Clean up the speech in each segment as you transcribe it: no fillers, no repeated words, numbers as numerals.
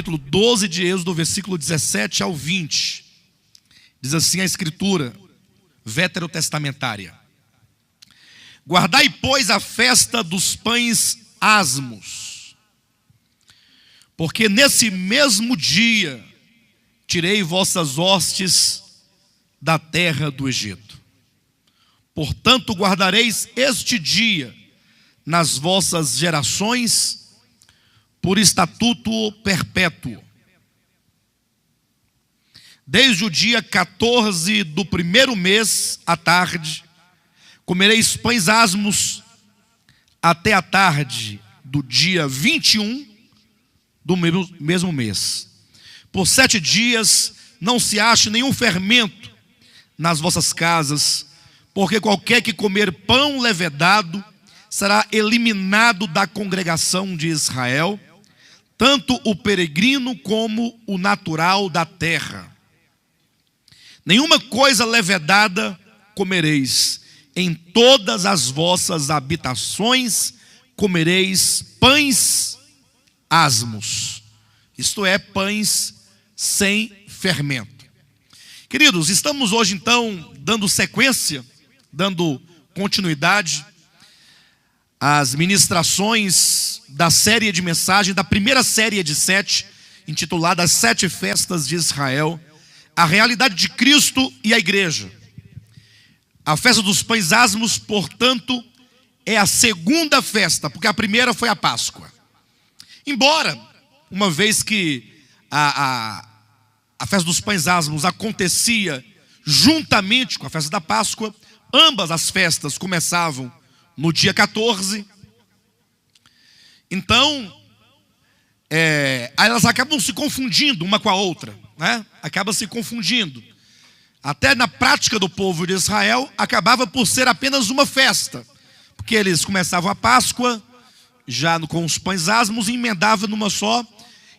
capítulo 12 de Êxodo, versículo 17 ao 20. Diz assim a Escritura veterotestamentária: guardai, pois, a festa dos pães asmos, porque nesse mesmo dia tirei vossas hostes da terra do Egito. Portanto, guardareis este dia nas vossas gerações por estatuto perpétuo. Desde o dia 14 do primeiro mês, à tarde, comereis pães asmos até a tarde do dia 21 do mesmo mês. Por 7 dias não se ache nenhum fermento nas vossas casas, porque qualquer que comer pão levedado será eliminado da congregação de Israel, tanto o peregrino como o natural da terra. Nenhuma coisa levedada comereis, em todas as vossas habitações comereis pães asmos, isto é, pães sem fermento. Queridos, estamos hoje então dando sequência, dando continuidade às ministrações da série de mensagem, da primeira série de 7, intitulada As 7 Festas de Israel, a realidade de Cristo e a igreja. A festa dos pães asmos, portanto, é a segunda festa, porque a primeira foi a Páscoa. Embora, uma vez que a festa dos pães asmos acontecia juntamente com a festa da Páscoa, ambas as festas começavam no dia 14. Então, elas acabam se confundindo uma com a outra, né? Acaba se confundindo. Até na prática do povo de Israel, acabava por ser apenas uma festa, porque eles começavam a Páscoa já com os pães asmos e emendavam numa só.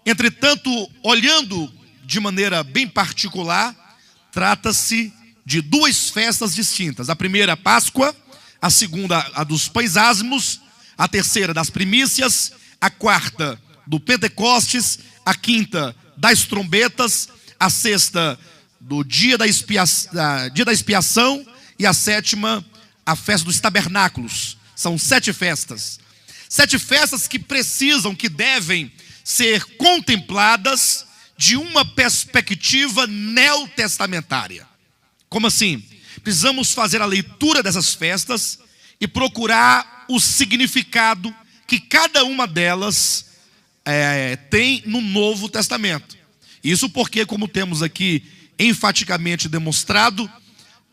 Entretanto, olhando de maneira bem particular, trata-se de 2 festas distintas. A primeira, a Páscoa; a segunda, a dos pães asmos; a terceira, das primícias; a quarta, do Pentecostes; a quinta, das trombetas; a sexta, do dia da expiação; e a sétima, a festa dos tabernáculos. São 7 festas. 7 festas que precisam, que devem ser contempladas de uma perspectiva neotestamentária. Como assim? Precisamos fazer a leitura dessas festas e procurar o significado que cada uma delas tem no Novo Testamento. Isso porque, como temos aqui enfaticamente demonstrado,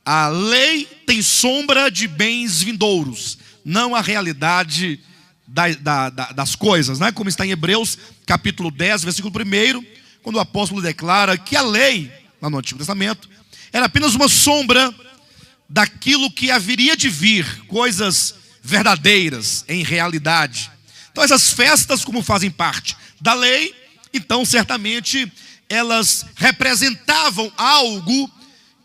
a lei tem sombra de bens vindouros, não a realidade das coisas, né? Como está em Hebreus capítulo 10, versículo 1, quando o apóstolo declara que a lei, lá no Antigo Testamento, era apenas uma sombra daquilo que haveria de vir, coisas verdadeiras em realidade. Então essas festas, como fazem parte da lei, então certamente elas representavam algo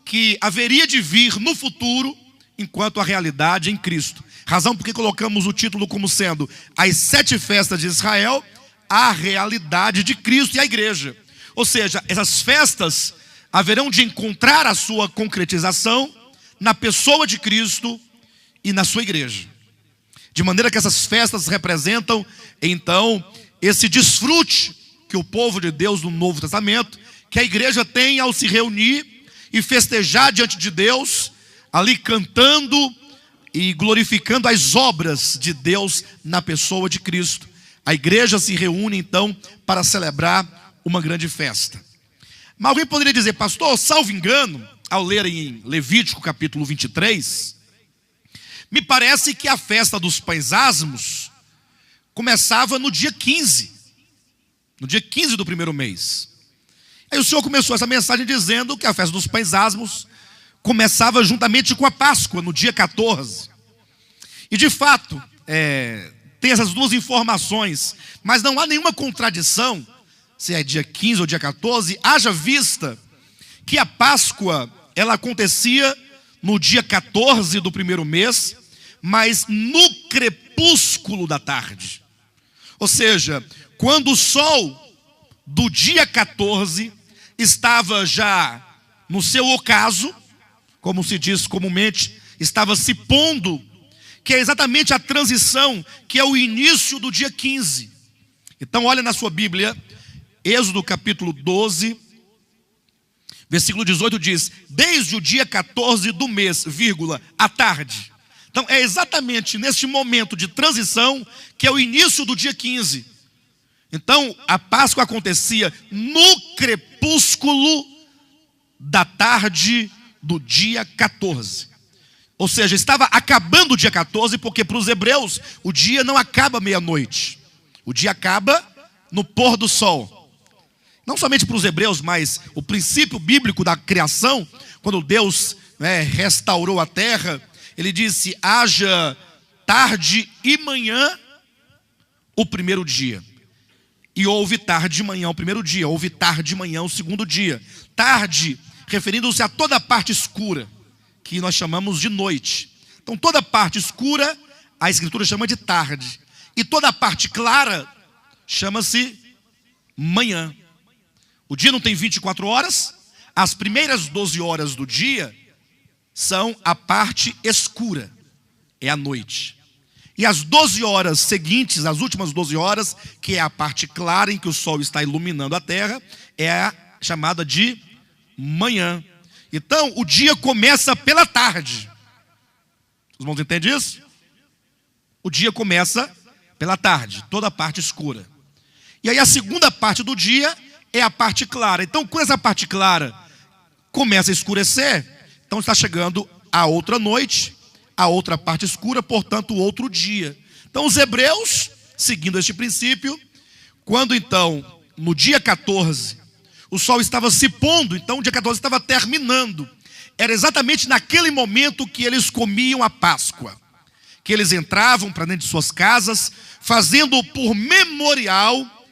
que haveria de vir no futuro, enquanto a realidade em Cristo. Razão porque colocamos o título como sendo As 7 Festas de Israel, a realidade de Cristo e a igreja. Ou seja, essas festas haverão de encontrar a sua concretização na pessoa de Cristo e na sua igreja. De maneira que essas festas representam, então, esse desfrute que o povo de Deus no Novo Testamento, que a igreja tem ao se reunir e festejar diante de Deus, ali cantando e glorificando as obras de Deus na pessoa de Cristo. A igreja se reúne então para celebrar uma grande festa. Mas alguém poderia dizer: pastor, salvo engano, ao ler em Levítico capítulo 23, me parece que a festa dos pães asmos começava no dia 15. No dia 15 do primeiro mês. Aí o Senhor começou essa mensagem dizendo que a festa dos pães asmos começava juntamente com a Páscoa, no dia 14. E de fato, tem essas duas informações, mas não há nenhuma contradição, se é dia 15 ou dia 14, haja vista que a Páscoa, ela acontecia no dia 14 do primeiro mês, mas no crepúsculo da tarde. Ou seja, quando o sol do dia 14 estava já no seu ocaso, como se diz comumente, estava se pondo, que é exatamente a transição, que é o início do dia 15. Então olha na sua Bíblia, Êxodo capítulo 12, versículo 18 diz: desde o dia 14 do mês, à tarde. Então é exatamente neste momento de transição que é o início do dia 15. Então a Páscoa acontecia no crepúsculo da tarde do dia 14. Ou seja, estava acabando o dia 14, porque para os hebreus o dia não acaba meia-noite. O dia acaba no pôr do sol. Não somente para os hebreus, mas o princípio bíblico da criação, quando Deus restaurou a terra, ele disse: haja tarde e manhã o primeiro dia. E houve tarde e manhã o primeiro dia, houve tarde e manhã o segundo dia. Tarde, referindo-se a toda a parte escura, que nós chamamos de noite. Então toda a parte escura, a Escritura chama de tarde. E toda a parte clara, chama-se manhã. O dia não tem 24 horas, as primeiras 12 horas do dia são a parte escura, é a noite. E as 12 horas seguintes, as últimas 12 horas, que é a parte clara em que o sol está iluminando a terra, é a chamada de manhã. Então o dia começa pela tarde. Os irmãos entendem isso? O dia começa pela tarde, toda a parte escura. E aí a segunda parte do dia é a parte clara. Então quando essa parte clara começa a escurecer, então está chegando a outra noite, a outra parte escura, portanto o outro dia. Então os hebreus, seguindo este princípio, quando então no dia 14 o sol estava se pondo, então o dia 14 estava terminando, era exatamente naquele momento que eles comiam a Páscoa, que eles entravam para dentro de suas casas, fazendo por memorial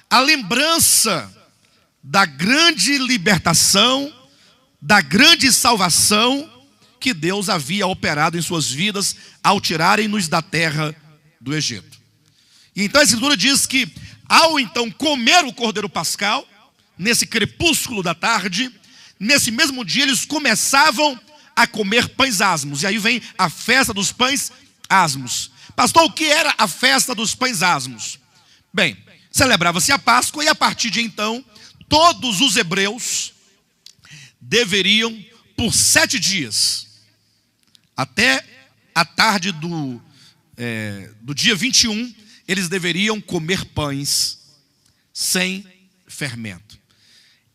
a lembrança da grande libertação, da grande salvação que Deus havia operado em suas vidas ao tirarem-nos da terra do Egito. E então a Escritura diz que ao então comer o cordeiro pascal, nesse crepúsculo da tarde, nesse mesmo dia eles começavam a comer pães asmos. E aí vem a festa dos pães asmos. Pastor, o que era a festa dos pães asmos? Bem, celebrava-se a Páscoa e a partir de então todos os hebreus deveriam, por 7 dias, até a tarde do dia 21, eles deveriam comer pães sem fermento.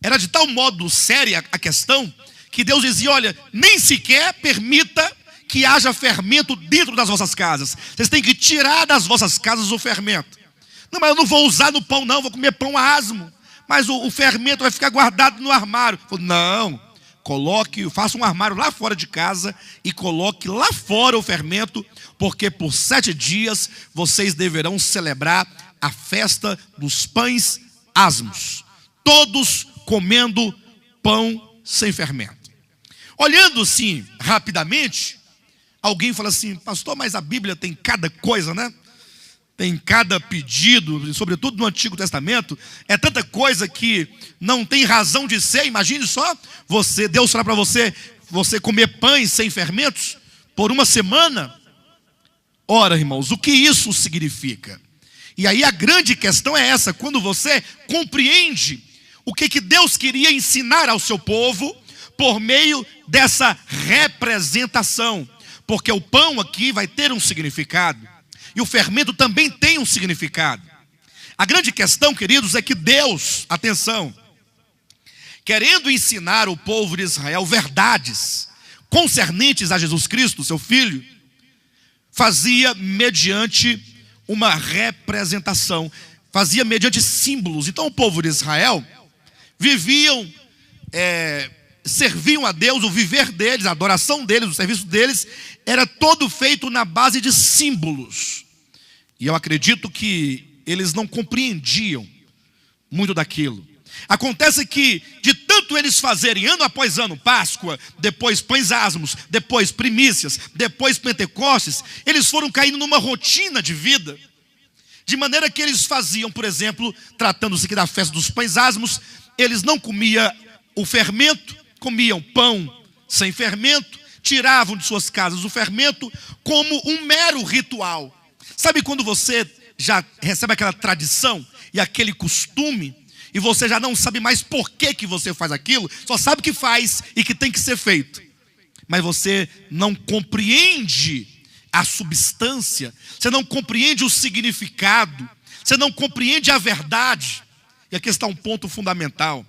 Era de tal modo séria a questão, que Deus dizia: olha, nem sequer permita que haja fermento dentro das vossas casas. Vocês têm que tirar das vossas casas o fermento. Não, mas eu não vou usar no pão não, vou comer pão asmo. Mas o fermento vai ficar guardado no armário. Não, faça um armário lá fora de casa e coloque lá fora o fermento, porque por 7 dias vocês deverão celebrar a festa dos pães asmos, todos comendo pão sem fermento. Olhando assim rapidamente, alguém fala assim: pastor, mas a Bíblia tem cada coisa, né? Tem cada pedido, sobretudo no Antigo Testamento, é tanta coisa que não tem razão de ser. Imagine só, Deus falar para você comer pães sem fermentos por uma semana. Ora, irmãos, o que isso significa? E aí a grande questão é essa: quando você compreende o que Deus queria ensinar ao seu povo por meio dessa representação, porque o pão aqui vai ter um significado. E o fermento também tem um significado. A grande questão, queridos, é que Deus, atenção, querendo ensinar o povo de Israel verdades concernentes a Jesus Cristo, seu Filho, fazia mediante uma representação, fazia mediante símbolos. Então o povo de Israel viviam, serviam a Deus, o viver deles, a adoração deles, o serviço deles, era todo feito na base de símbolos. E eu acredito que eles não compreendiam muito daquilo. Acontece que, de tanto eles fazerem ano após ano, Páscoa, depois pães asmos, depois primícias, depois Pentecostes, eles foram caindo numa rotina de vida De maneira que eles faziam, por exemplo, tratando-se aqui da festa dos pães asmos, eles não comiam o fermento, comiam pão sem fermento, tiravam de suas casas o fermento como um mero ritual. Sabe quando você já recebe aquela tradição e aquele costume, e você já não sabe mais por que você faz aquilo, só sabe que faz e que tem que ser feito. Mas você não compreende a substância, você não compreende o significado, você não compreende a verdade. E aqui está um ponto fundamental.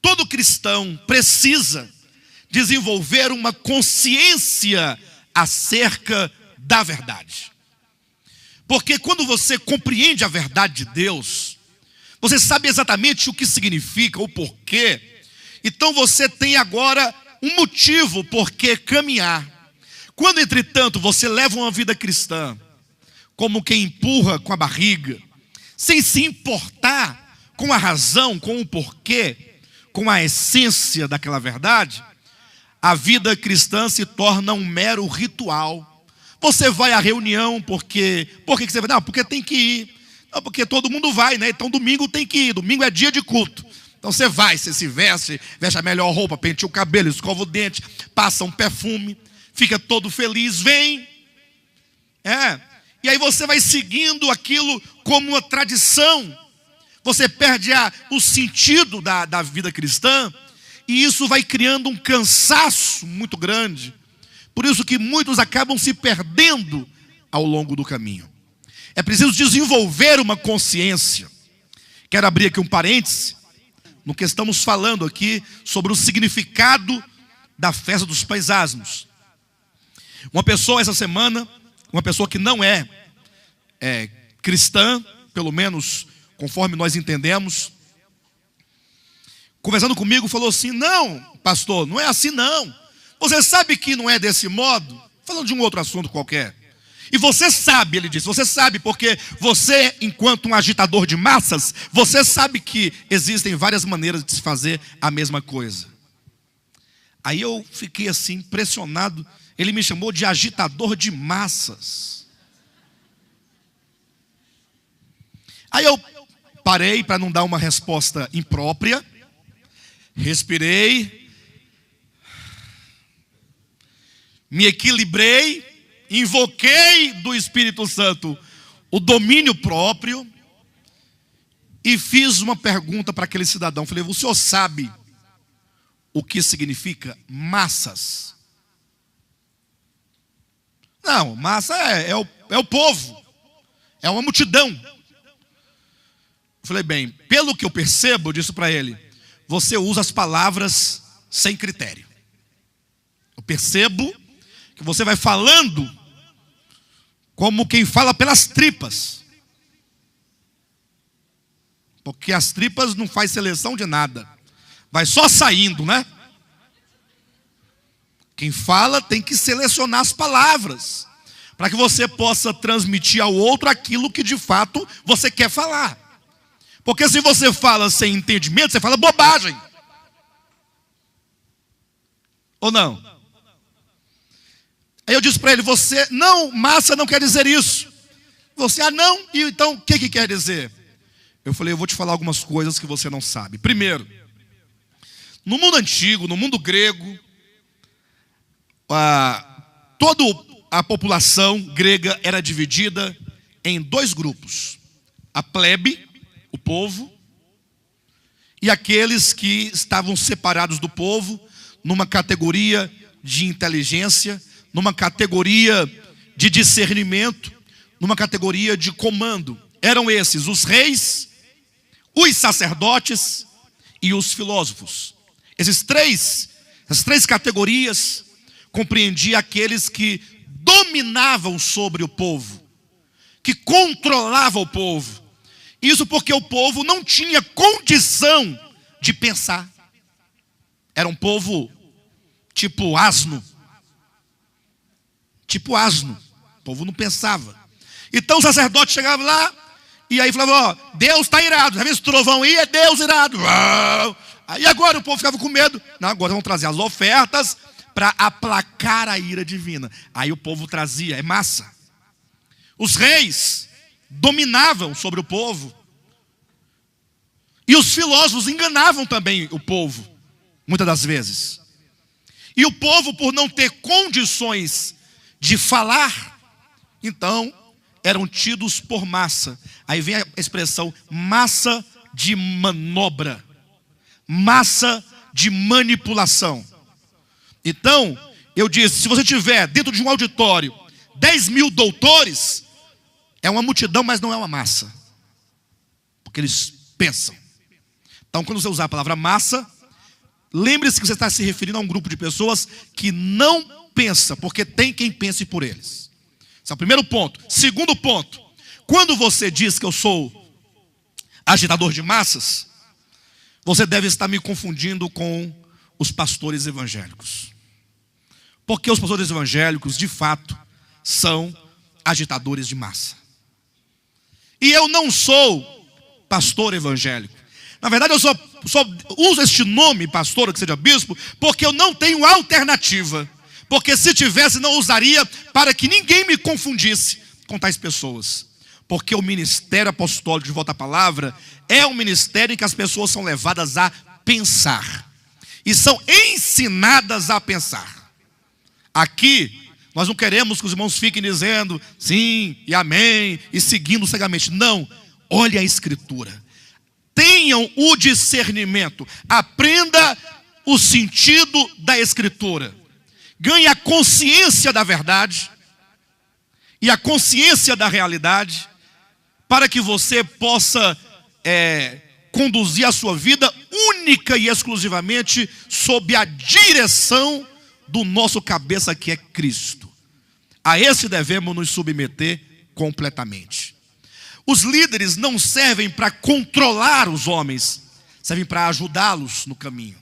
Todo cristão precisa desenvolver uma consciência acerca da verdade. Porque quando você compreende a verdade de Deus, você sabe exatamente o que significa, o porquê. Então você tem agora um motivo por que caminhar. Quando, entretanto, você leva uma vida cristã, como quem empurra com a barriga, sem se importar com a razão, com o porquê, com a essência daquela verdade, a vida cristã se torna um mero ritual. Você vai à reunião porque... Por que você vai? Não, porque tem que ir. Não, porque todo mundo vai, né? Então domingo tem que ir. Domingo é dia de culto. Então você vai, você se veste a melhor roupa, penteia o cabelo, escova o dente, passa um perfume, fica todo feliz, vem. E aí você vai seguindo aquilo como uma tradição. Você perde o sentido da vida cristã. E isso vai criando um cansaço muito grande. Por isso que muitos acabam se perdendo ao longo do caminho. É preciso desenvolver uma consciência. Quero abrir aqui um parêntese no que estamos falando aqui sobre o significado da festa dos pães asmos. Uma pessoa essa semana, uma pessoa que não é cristã, pelo menos conforme nós entendemos, conversando comigo, falou assim: não, pastor, não é assim não. Você sabe que não é desse modo? Falando de um outro assunto qualquer. E você sabe, ele disse, você sabe porque você, enquanto um agitador de massas, você sabe que existem várias maneiras de se fazer a mesma coisa. Aí eu fiquei assim, impressionado. Ele me chamou de agitador de massas. Aí eu parei para não dar uma resposta imprópria. Respirei, me equilibrei, invoquei do Espírito Santo o domínio próprio e fiz uma pergunta para aquele cidadão. Falei: o senhor sabe o que significa massas? Não, massa é o povo, é uma multidão. Falei: bem, pelo que eu percebo, eu disse para ele, você usa as palavras sem critério. Eu percebo que você vai falando como quem fala pelas tripas. Porque as tripas não faz seleção de nada. Vai só saindo, né? Quem fala tem que selecionar as palavras, para que você possa transmitir ao outro aquilo que de fato você quer falar. Porque se você fala sem entendimento, você fala bobagem. Ou não? Aí eu disse para ele: você, não, massa não quer dizer isso. Você, não, e então o que quer dizer? Eu falei: eu vou te falar algumas coisas que você não sabe. Primeiro, no mundo antigo, no mundo grego, toda a população grega era dividida em dois grupos: a plebe, o povo, e aqueles que estavam separados do povo numa categoria de inteligência, numa categoria de discernimento, numa categoria de comando. Eram esses os reis, os sacerdotes e os filósofos. Essas três categorias compreendiam aqueles que dominavam sobre o povo, que controlavam o povo. Isso porque o povo não tinha condição de pensar. Era um povo tipo asno. Tipo asno. O povo não pensava. Então o sacerdote chegava lá e aí falava: Deus está irado. Já viu esse trovão aí? É Deus irado. Aí agora o povo ficava com medo. Não, agora vão trazer as ofertas para aplacar a ira divina. Aí o povo trazia, é massa. Os reis dominavam sobre o povo. E os filósofos enganavam também o povo, muitas das vezes. E o povo, por não ter condições de falar, então eram tidos por massa. Aí vem a expressão massa de manobra, massa de manipulação. Então, eu disse, se você tiver dentro de um auditório 10.000 doutores, é uma multidão, mas não é uma massa. Porque eles pensam. Então, quando você usar a palavra massa, lembre-se que você está se referindo a um grupo de pessoas que não pensa, porque tem quem pense por eles. Esse é o primeiro ponto. Segundo ponto, quando você diz que eu sou agitador de massas, você deve estar me confundindo com os pastores evangélicos. Porque os pastores evangélicos, de fato, são agitadores de massa. E eu não sou pastor evangélico. Na verdade, eu só uso este nome, pastor, que seja bispo, porque eu não tenho alternativa. Porque se tivesse, não usaria para que ninguém me confundisse com tais pessoas. Porque o ministério apostólico, de volta à palavra, é um ministério em que as pessoas são levadas a pensar. E são ensinadas a pensar. Aqui, nós não queremos que os irmãos fiquem dizendo sim e amém e seguindo cegamente. Não, olhe a Escritura. Tenham o discernimento. Aprenda o sentido da Escritura. Ganhe a consciência da verdade e a consciência da realidade, para que você possa conduzir a sua vida única e exclusivamente sob a direção do nosso cabeça, que é Cristo. A esse devemos nos submeter completamente. Os líderes não servem para controlar os homens, servem para ajudá-los no caminho.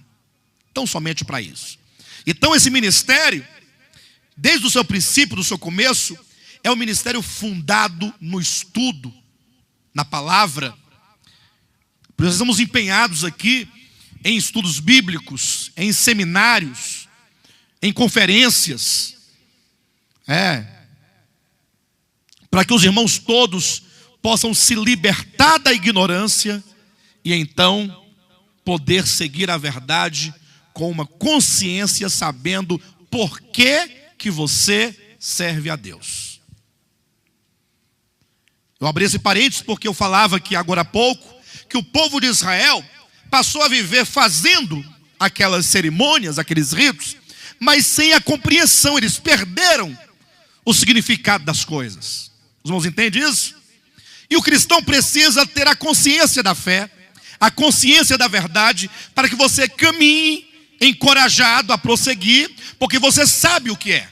Então, somente para isso. Então, esse ministério, desde o seu princípio, do seu começo, é um ministério fundado no estudo, na palavra. Nós estamos empenhados aqui em estudos bíblicos, em seminários, em conferências, para que os irmãos todos possam se libertar da ignorância e então poder seguir a verdade com uma consciência, sabendo por que você serve a Deus. Eu abri esse parênteses porque eu falava aqui agora há pouco que o povo de Israel passou a viver fazendo aquelas cerimônias, aqueles ritos, mas sem a compreensão. Eles perderam o significado das coisas. Os irmãos entendem isso? E o cristão precisa ter a consciência da fé, a consciência da verdade, para que você caminhe encorajado a prosseguir, porque você sabe o que é.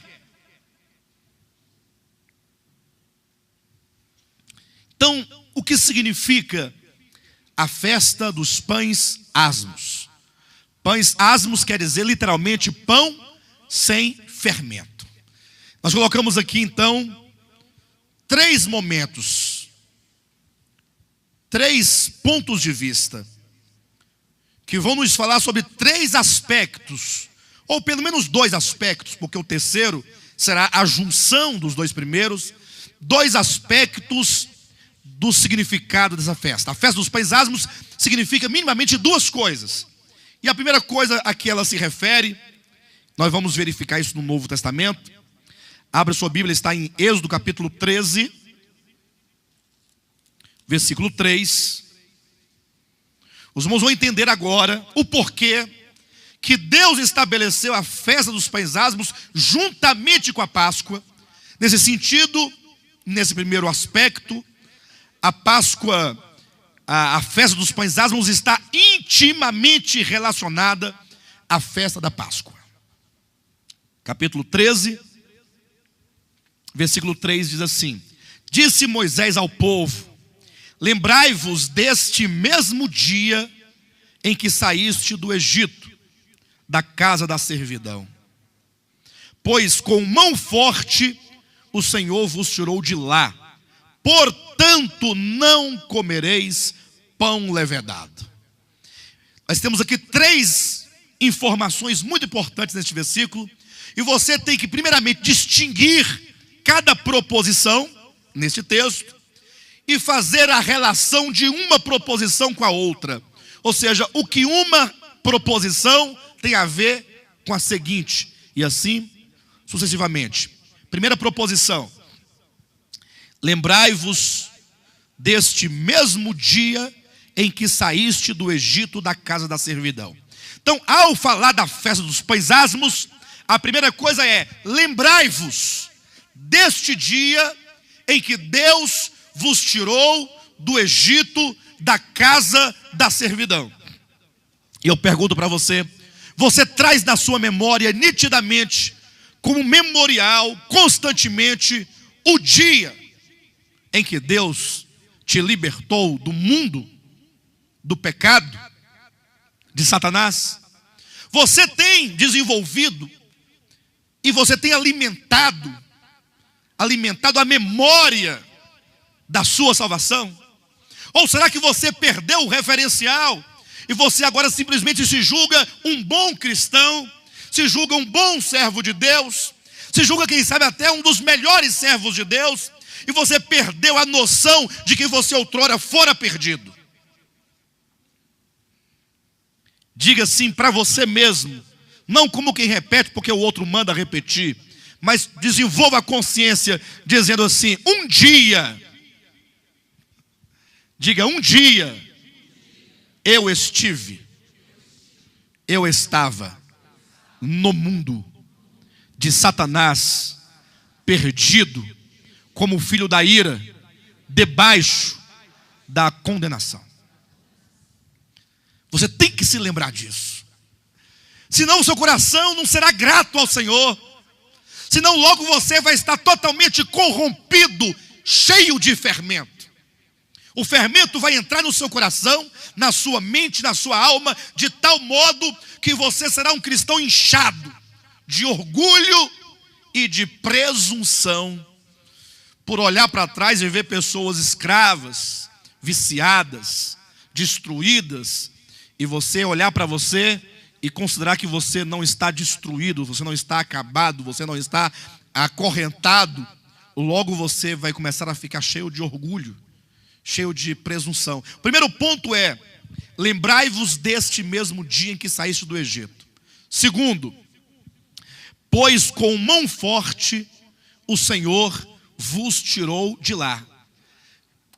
Então, o que significa a festa dos pães asmos? Pães asmos quer dizer literalmente pão sem fermento. Nós colocamos aqui então 3 momentos, 3 pontos de vista, que vão nos falar sobre 3 aspectos, ou pelo menos 2 aspectos, porque o terceiro será a junção dos 2 primeiros, 2 aspectos do significado dessa festa. A festa dos pães asmos significa minimamente 2 coisas. E a primeira coisa a que ela se refere, nós vamos verificar isso no Novo Testamento. Abra sua Bíblia, está em Êxodo capítulo 13, versículo 3. Os irmãos vão entender agora o porquê que Deus estabeleceu a festa dos pães asmos juntamente com a Páscoa. Nesse sentido, nesse primeiro aspecto, a Páscoa, a festa dos pães asmos está intimamente relacionada à festa da Páscoa. Capítulo 13, versículo 3 diz assim: Disse Moisés ao povo: Lembrai-vos deste mesmo dia em que saíste do Egito, da casa da servidão. Pois com mão forte o Senhor vos tirou de lá. Portanto, não comereis pão levedado. Nós temos aqui 3 informações muito importantes neste versículo. E você tem que primeiramente distinguir cada proposição neste texto. e fazer a relação de uma proposição com a outra. Ou seja, o que uma proposição tem a ver com a seguinte, e assim sucessivamente. Primeira proposição: lembrai-vos deste mesmo dia em que saíste do Egito, da casa da servidão. Então, ao falar da festa dos pães asmos, a primeira coisa é: lembrai-vos deste dia em que Deus vos tirou do Egito, da casa da servidão. E eu pergunto para você: você traz na sua memória nitidamente, como memorial, constantemente, o dia em que Deus te libertou do mundo, do pecado, de Satanás? Você tem desenvolvido e você tem alimentado a memória da sua salvação? Ou será que você perdeu o referencial e você agora simplesmente se julga um bom cristão, se julga um bom servo de Deus, se julga, quem sabe, até um dos melhores servos de Deus, e você perdeu a noção de que você outrora fora perdido? Diga sim para você mesmo, não como quem repete porque o outro manda repetir, mas desenvolva a consciência dizendo assim: um dia, diga, um dia eu estava no mundo de Satanás, perdido, como filho da ira, debaixo da condenação. Você tem que se lembrar disso. Senão o seu coração não será grato ao Senhor. Senão logo você vai estar totalmente corrompido, cheio de fermento. O fermento vai entrar no seu coração, na sua mente, na sua alma, de tal modo que você será um cristão inchado de orgulho e de presunção, por olhar para trás e ver pessoas escravas, viciadas, destruídas, e você olhar para você e considerar que você não está destruído, você não está acabado, você não está acorrentado. Logo você vai começar a ficar cheio de orgulho, cheio de presunção. O primeiro ponto é: lembrai-vos deste mesmo dia em que saíste do Egito. Segundo, pois com mão forte o Senhor vos tirou de lá.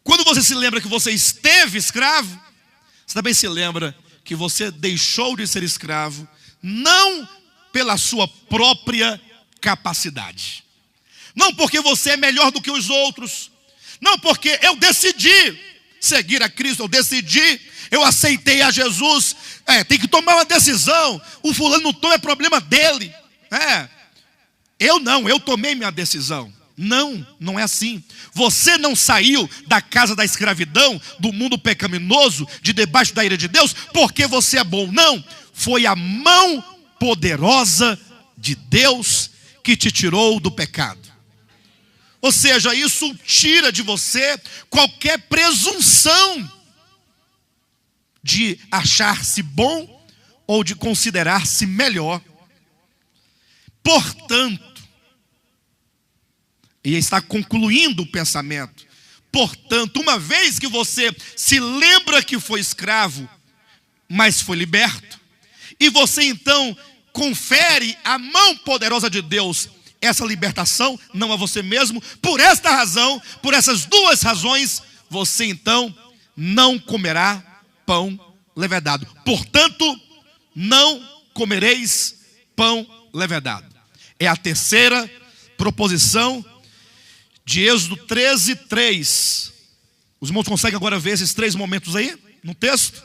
Quando você se lembra que você esteve escravo, você também se lembra que você deixou de ser escravo, não pela sua própria capacidade, não porque você é melhor do que os outros, não porque eu decidi seguir a Cristo, eu aceitei a Jesus. Tem que tomar uma decisão. O fulano não toma, é problema dele. Eu tomei minha decisão. Não é assim. Você não saiu da casa da escravidão, do mundo pecaminoso, de debaixo da ira de Deus, porque você é bom. Não, foi a mão poderosa de Deus que te tirou do pecado. Ou seja, isso tira de você qualquer presunção de achar-se bom ou de considerar-se melhor. Portanto, e está concluindo o pensamento, portanto, uma vez que você se lembra que foi escravo, mas foi liberto, e você então confere a mão poderosa de Deus, essa libertação, não a você mesmo, por esta razão, por essas duas razões, você então não comerá pão levedado. Portanto, não comereis pão levedado. É a terceira proposição de Êxodo 13:3. Os irmãos conseguem agora ver esses três momentos aí no texto?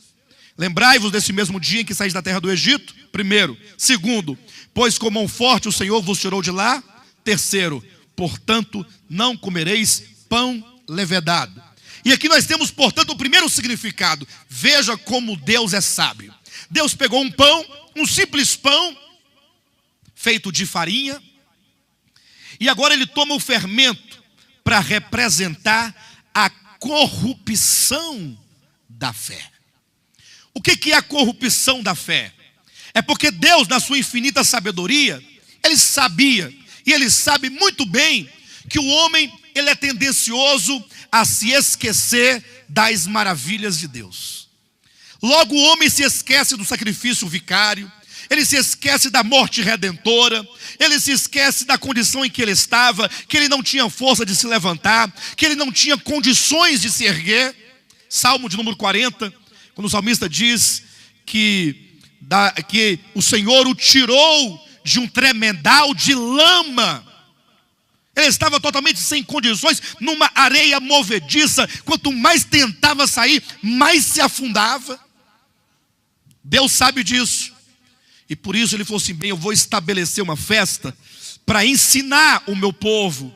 Lembrai-vos desse mesmo dia em que saís da terra do Egito. Primeiro. Segundo, pois com mão forte o Senhor vos tirou de lá. Terceiro, portanto não comereis pão levedado. E aqui nós temos, portanto, o primeiro significado. Veja como Deus é sábio. Deus pegou um pão, um simples pão, feito de farinha, e agora ele toma o fermento para representar a corrupção da fé. O que é a corrupção da fé? É porque Deus, na sua infinita sabedoria, Ele sabia, e Ele sabe muito bem, que o homem, ele é tendencioso a se esquecer das maravilhas de Deus. Logo o homem se esquece do sacrifício vicário, ele se esquece da morte redentora, ele se esquece da condição em que ele estava, que ele não tinha força de se levantar, que ele não tinha condições de se erguer. Salmo de número 40, quando o salmista diz que o Senhor o tirou de um tremedal de lama. Ele estava totalmente sem condições, numa areia movediça. Quanto mais tentava sair, mais se afundava. Deus sabe disso. E por isso ele falou assim: bem, eu vou estabelecer uma festa para ensinar o meu povo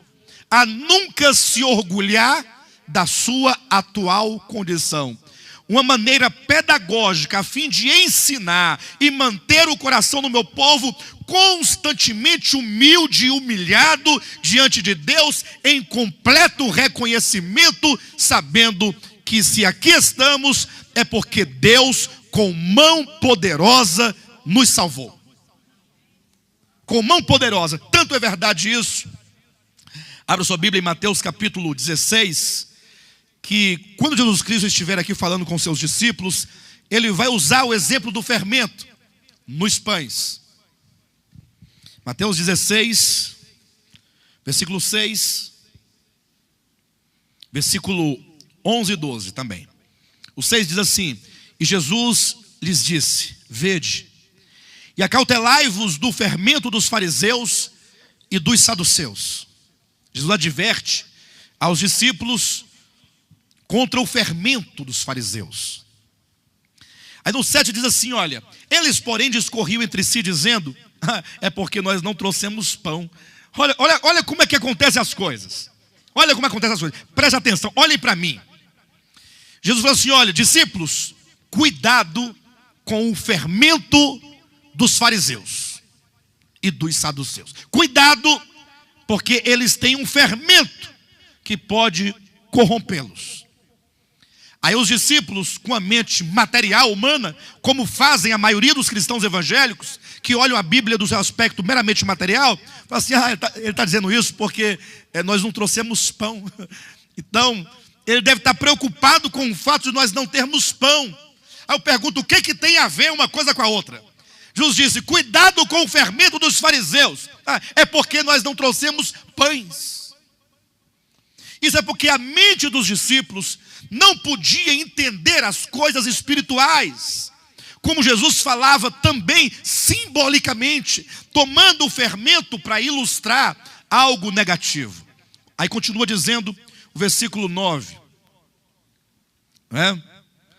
a nunca se orgulhar da sua atual condição. Uma maneira pedagógica a fim de ensinar e manter o coração do meu povo constantemente humilde e humilhado diante de Deus, em completo reconhecimento, sabendo que se aqui estamos é porque Deus com mão poderosa nos salvou. Com mão poderosa. Tanto é verdade isso. Abra sua Bíblia em Mateus capítulo 16, que quando Jesus Cristo estiver aqui falando com seus discípulos, ele vai usar o exemplo do fermento nos pães. Mateus 16, versículo 6, versículo 11 e 12 também. O 6 diz assim: e Jesus lhes disse: vede, e acautelai-vos do fermento dos fariseus e dos saduceus. Jesus adverte aos discípulos contra o fermento dos fariseus. Aí no 7 diz assim: olha, eles porém discorriam entre si dizendo: é porque nós não trouxemos pão. Olha como é que acontecem as coisas. Olha como acontecem as coisas. Preste atenção, olhem para mim. Jesus falou assim: olha, discípulos, cuidado com o fermento dos fariseus e dos saduceus. Cuidado, porque eles têm um fermento que pode corrompê-los. Aí os discípulos, com a mente material, humana, como fazem a maioria dos cristãos evangélicos, que olham a Bíblia do seu aspecto meramente material, falam assim: ele está dizendo isso porque nós não trouxemos pão. Então, ele deve estar preocupado com o fato de nós não termos pão. Aí eu pergunto: o que tem a ver uma coisa com a outra? Jesus disse: cuidado com o fermento dos fariseus. É porque nós não trouxemos pães. Isso é porque a mente dos discípulos não podia entender as coisas espirituais, como Jesus falava também simbolicamente, tomando o fermento para ilustrar algo negativo. Aí continua dizendo o versículo 9,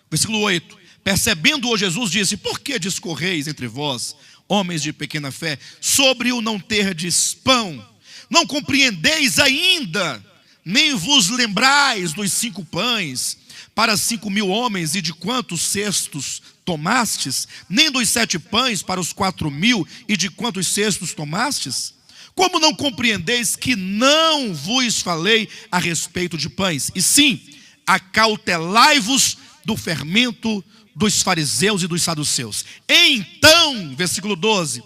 versículo 8: percebendo-o, Jesus disse: por que discorreis entre vós, homens de pequena fé, sobre o não terdes pão? Não compreendeis ainda, nem vos lembrais dos 5 pães para 5.000 homens, e de quantos cestos tomastes? Nem dos 7 pães para os 4.000, e de quantos cestos tomastes? Como não compreendeis que não vos falei a respeito de pães? E sim, acautelai-vos do fermento dos fariseus e dos saduceus. Então, versículo 12,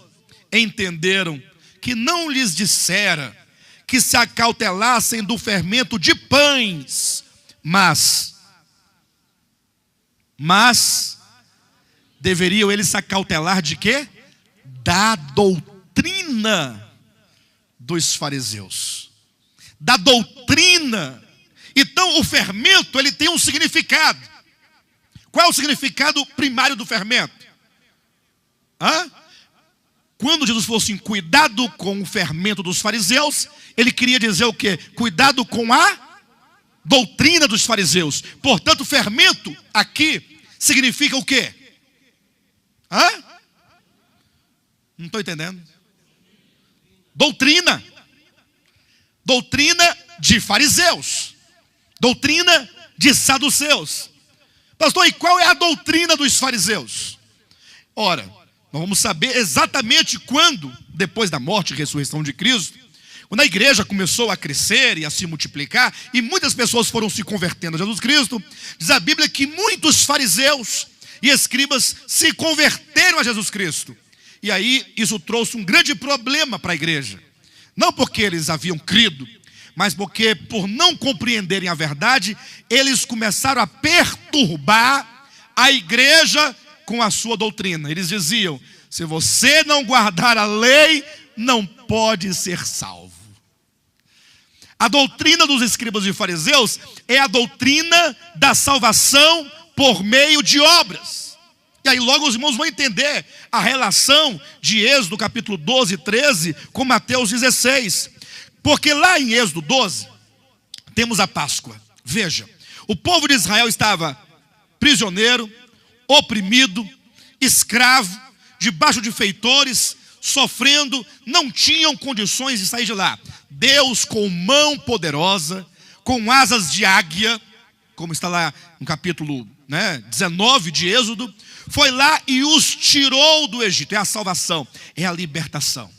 entenderam que não lhes dissera que se acautelassem do fermento de pães, mas deveriam eles se acautelar de quê? Da doutrina dos fariseus. Da doutrina. Então o fermento, ele tem um significado. Qual é o significado primário do fermento? Quando Jesus falou assim: cuidado com o fermento dos fariseus, ele queria dizer o quê? Cuidado com a doutrina dos fariseus. Portanto, fermento aqui significa o quê? Não estou entendendo. Doutrina. Doutrina de fariseus. Doutrina de saduceus. Pastor, e qual é a doutrina dos fariseus? Ora, nós vamos saber exatamente quando, depois da morte e ressurreição de Cristo, quando a igreja começou a crescer e a se multiplicar, e muitas pessoas foram se convertendo a Jesus Cristo, diz a Bíblia que muitos fariseus e escribas se converteram a Jesus Cristo. E aí isso trouxe um grande problema para a igreja. Não porque eles haviam crido, mas porque, por não compreenderem a verdade, eles começaram a perturbar a igreja com a sua doutrina. Eles diziam: se você não guardar a lei, não pode ser salvo. A doutrina dos escribas e fariseus é a doutrina da salvação por meio de obras. E aí logo os irmãos vão entender a relação de Êxodo capítulo 12 e 13 com Mateus 16. Porque lá em Êxodo 12, temos a Páscoa. Veja, o povo de Israel estava prisioneiro, oprimido, escravo, debaixo de feitores, sofrendo, não tinham condições de sair de lá. Deus, com mão poderosa, com asas de águia, como está lá no capítulo 19 de Êxodo, foi lá e os tirou do Egito. É a salvação, é a libertação.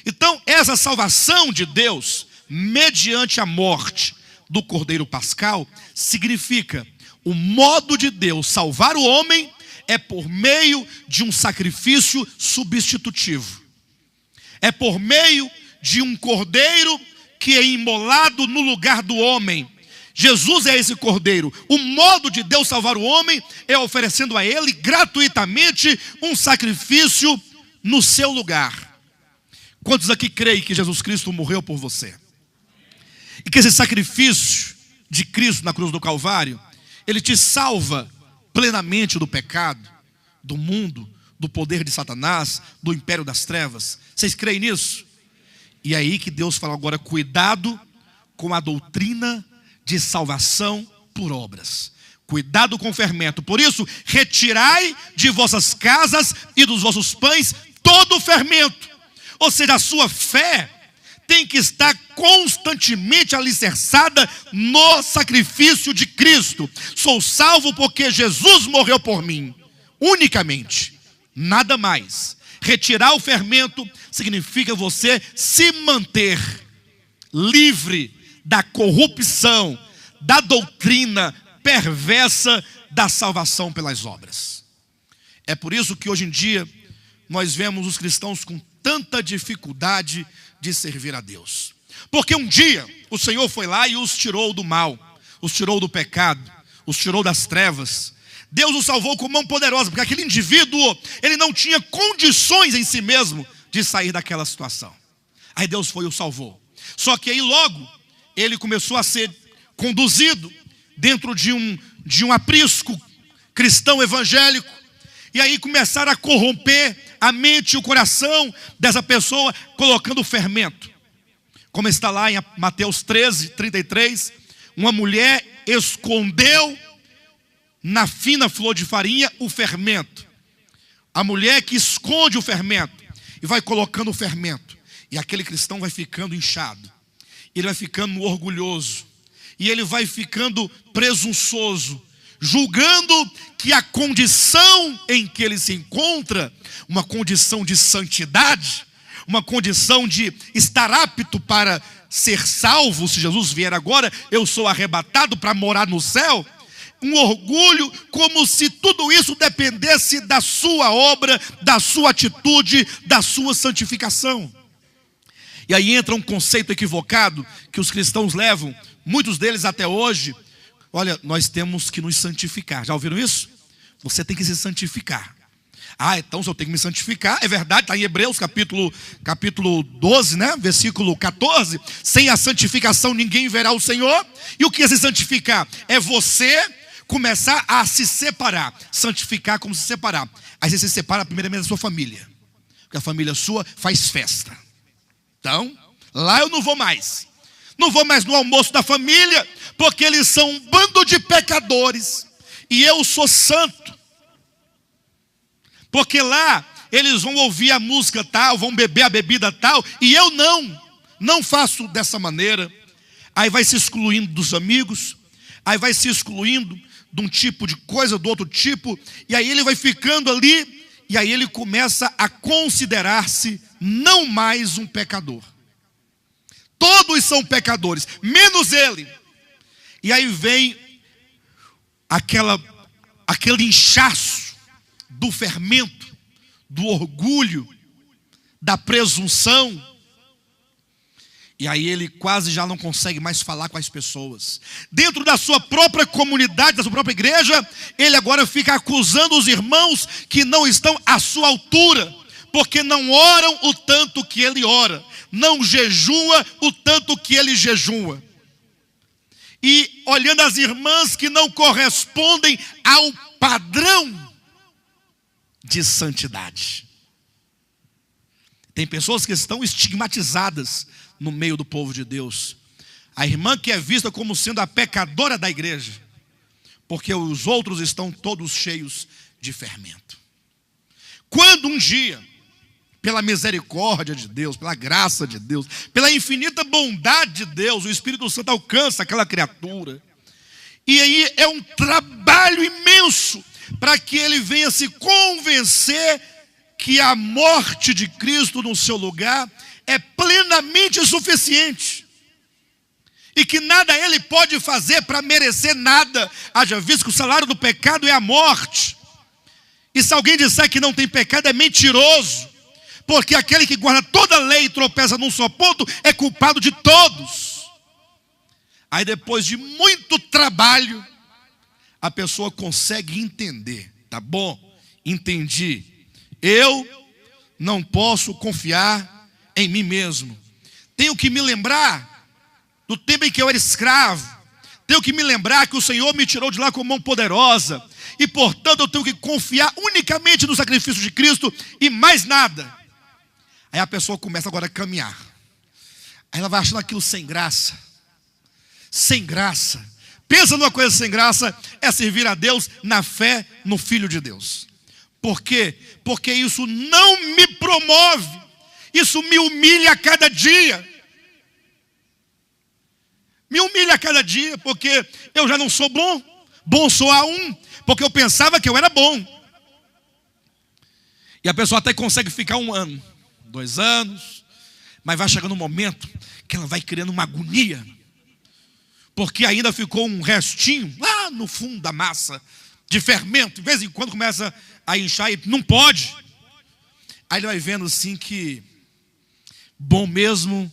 Então, essa salvação de Deus, mediante a morte do Cordeiro Pascal, significa o modo de Deus salvar o homem é por meio de um sacrifício substitutivo. É por meio de um cordeiro que é imolado no lugar do homem. Jesus é esse cordeiro. O modo de Deus salvar o homem é oferecendo a ele gratuitamente um sacrifício no seu lugar. Quantos aqui creem que Jesus Cristo morreu por você? E que esse sacrifício de Cristo na cruz do Calvário, ele te salva plenamente do pecado, do mundo, do poder de Satanás, do império das trevas. Vocês creem nisso? E é aí que Deus fala agora: cuidado com a doutrina de salvação por obras. Cuidado com o fermento. Por isso, retirai de vossas casas e dos vossos pães todo o fermento. Ou seja, a sua fé tem que estar constantemente alicerçada no sacrifício de Cristo. Sou salvo porque Jesus morreu por mim, unicamente, nada mais. Retirar o fermento significa você se manter livre da corrupção, da doutrina perversa da salvação pelas obras. É por isso que hoje em dia nós vemos os cristãos com tanta dificuldade de servir a Deus. Porque um dia o Senhor foi lá e os tirou do mal, os tirou do pecado, os tirou das trevas. Deus os salvou com mão poderosa, porque aquele indivíduo, ele não tinha condições em si mesmo de sair daquela situação. Aí Deus foi e o salvou. Só que aí logo ele começou a ser conduzido dentro de um aprisco cristão evangélico. E aí começaram a corromper a mente e o coração dessa pessoa, colocando fermento. Como está lá em Mateus 13, 33, uma mulher escondeu na fina flor de farinha o fermento. A mulher que esconde o fermento e vai colocando o fermento. E aquele cristão vai ficando inchado. Ele vai ficando orgulhoso. E ele vai ficando presunçoso, julgando que a condição em que ele se encontra, uma condição de santidade, uma condição de estar apto para ser salvo, se Jesus vier agora, eu sou arrebatado para morar no céu. Um orgulho, como se tudo isso dependesse da sua obra, da sua atitude, da sua santificação. E aí entra um conceito equivocado que os cristãos levam, muitos deles até hoje. Olha, nós temos que nos santificar. Já ouviram isso? Você tem que se santificar. Ah, então se eu tenho que me santificar, é verdade, está em Hebreus capítulo 12, versículo 14. Sem a santificação ninguém verá o Senhor. E o que é se santificar? É você começar a se separar. Santificar como se separar. Aí você se separa primeiramente da sua família, porque a família sua faz festa. Então, lá eu não vou mais. Não vou mais no almoço da família, porque eles são um bando de pecadores. E eu sou santo. Porque lá eles vão ouvir a música tal, vão beber a bebida tal, e eu não faço dessa maneira. Aí vai se excluindo dos amigos, aí vai se excluindo de um tipo de coisa, do outro tipo, e aí ele vai ficando ali, e aí ele começa a considerar-se não mais um pecador. Todos são pecadores, menos ele. E aí vem aquele inchaço do fermento, do orgulho, da presunção. E aí ele quase já não consegue mais falar com as pessoas. Dentro da sua própria comunidade, da sua própria igreja, ele agora fica acusando os irmãos que não estão à sua altura, porque não oram o tanto que ele ora, não jejua o tanto que ele jejua. E olhando as irmãs que não correspondem ao padrão de santidade. Tem pessoas que estão estigmatizadas no meio do povo de Deus. A irmã que é vista como sendo a pecadora da igreja, porque os outros estão todos cheios de fermento. Quando um dia, pela misericórdia de Deus, pela graça de Deus, pela infinita bondade de Deus, o Espírito Santo alcança aquela criatura, e aí é um trabalho imenso para que ele venha se convencer que a morte de Cristo no seu lugar é plenamente suficiente, e que nada ele pode fazer para merecer nada. Haja visto que o salário do pecado é a morte, e se alguém disser que não tem pecado é mentiroso, porque aquele que guarda toda a lei e tropeça num só ponto é culpado de todos. Aí depois de muito trabalho, a pessoa consegue entender. Tá bom, entendi. Eu não posso confiar em mim mesmo. Tenho que me lembrar do tempo em que eu era escravo. Tenho que me lembrar que o Senhor me tirou de lá com mão poderosa. E portanto eu tenho que confiar unicamente no sacrifício de Cristo e mais nada. Aí a pessoa começa agora a caminhar. Aí ela vai achando aquilo sem graça. Sem graça. Pensa numa coisa sem graça, é servir a Deus na fé no Filho de Deus. Por quê? Porque isso não me promove. Isso me humilha a cada dia. Me humilha a cada dia, porque eu já não sou bom. Bom sou a um, porque eu pensava que eu era bom. E a pessoa até consegue ficar 1 ano, 2 anos, mas vai chegando um momento que ela vai criando uma agonia, porque ainda ficou um restinho lá no fundo da massa de fermento. De vez em quando começa a inchar e não pode. Aí ele vai vendo assim que bom mesmo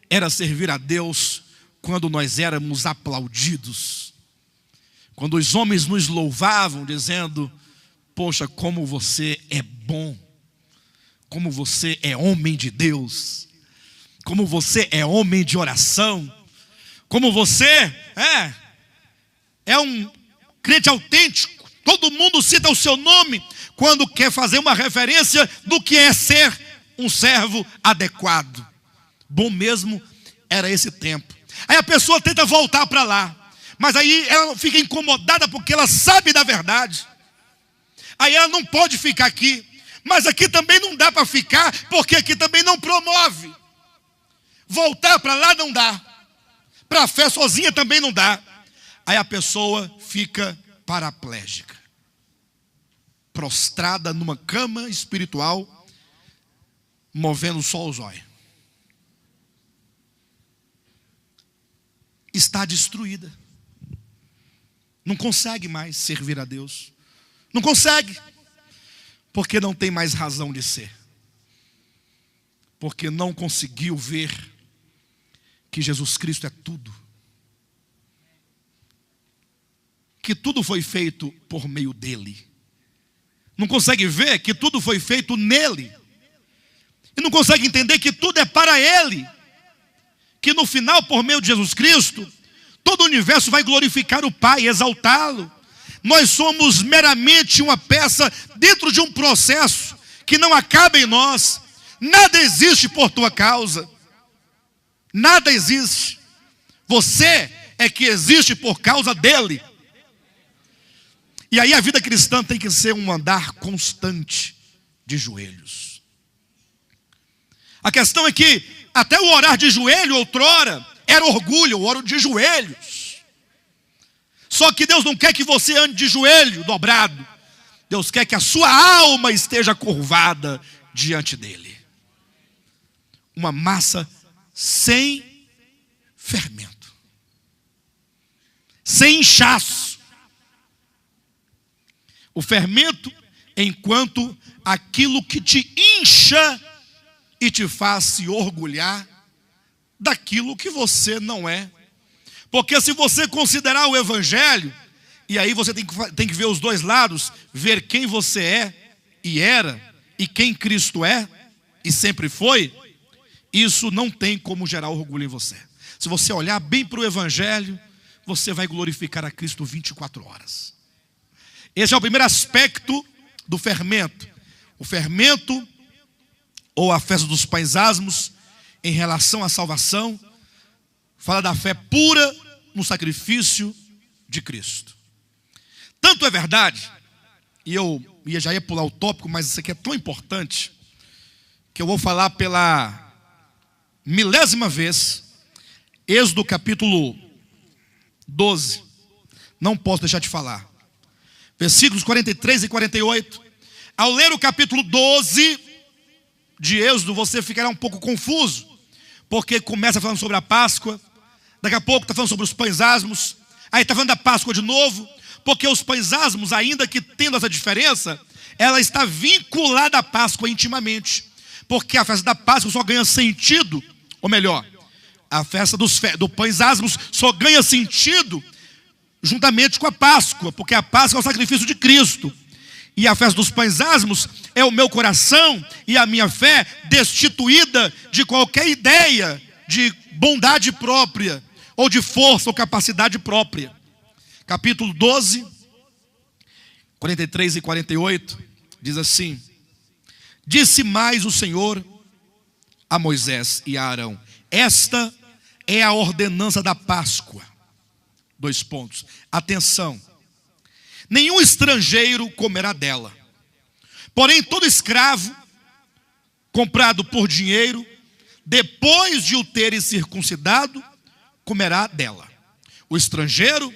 era servir a Deus quando nós éramos aplaudidos, quando os homens nos louvavam dizendo: poxa, como você é bom, como você é homem de Deus, como você é homem de oração, como você é um crente autêntico. Todo mundo cita o seu nome quando quer fazer uma referência do que é ser um servo adequado. Bom mesmo era esse tempo. Aí a pessoa tenta voltar para lá, mas aí ela fica incomodada porque ela sabe da verdade. Aí ela não pode ficar aqui, mas aqui também não dá para ficar, porque aqui também não promove. Voltar para lá não dá, para a fé sozinha também não dá. Aí a pessoa fica paraplégica, prostrada numa cama espiritual, movendo só os olhos. Está destruída. Não consegue mais servir a Deus. Não consegue. Porque não tem mais razão de ser. Porque não conseguiu ver que Jesus Cristo é tudo. Que tudo foi feito por meio dele. Não consegue ver que tudo foi feito nele. E não consegue entender que tudo é para ele. Que no final, por meio de Jesus Cristo, todo o universo vai glorificar o Pai, exaltá-lo. Nós somos meramente uma peça dentro de um processo que não acaba em nós. Nada existe por tua causa. Nada existe. Você é que existe por causa dele. E aí a vida cristã tem que ser um andar constante de joelhos. A questão é que até o orar de joelho outrora era orgulho, o oro de joelhos. Só que Deus não quer que você ande de joelho dobrado. Deus quer que a sua alma esteja curvada diante dele. Uma massa sem fermento, sem inchaço. O fermento, enquanto aquilo que te incha e te faz se orgulhar, daquilo que você não é. Porque se você considerar o evangelho, e aí você tem que ver os dois lados, ver quem você é e era, e quem Cristo é e sempre foi, isso não tem como gerar orgulho em você. Se você olhar bem para o evangelho, você vai glorificar a Cristo 24 horas. Esse é o primeiro aspecto do fermento. O fermento, ou a festa dos pães asmos, em relação à salvação, fala da fé pura no sacrifício de Cristo. Tanto é verdade, e eu já ia pular o tópico, mas isso aqui é tão importante, que eu vou falar pela milésima vez, Êxodo capítulo 12, não posso deixar de falar, versículos 43 e 48, ao ler o capítulo 12 de Êxodo, você ficará um pouco confuso, porque começa falando sobre a Páscoa, daqui a pouco está falando sobre os pães asmos, aí está falando da Páscoa de novo, porque os pães asmos, ainda que tendo essa diferença, ela está vinculada à Páscoa intimamente, porque a festa da Páscoa só ganha sentido, ou melhor, a festa do pães asmos só ganha sentido juntamente com a Páscoa, porque a Páscoa é o sacrifício de Cristo, e a festa dos pães asmos é o meu coração e a minha fé destituída de qualquer ideia de bondade própria, ou de força ou capacidade própria. Capítulo 12, 43 e 48, diz assim: disse mais o Senhor a Moisés e a Arão: esta é a ordenança da Páscoa. Dois pontos. Atenção. Nenhum estrangeiro comerá dela. Porém, todo escravo comprado por dinheiro, depois de o terem circuncidado, comerá dela. O estrangeiro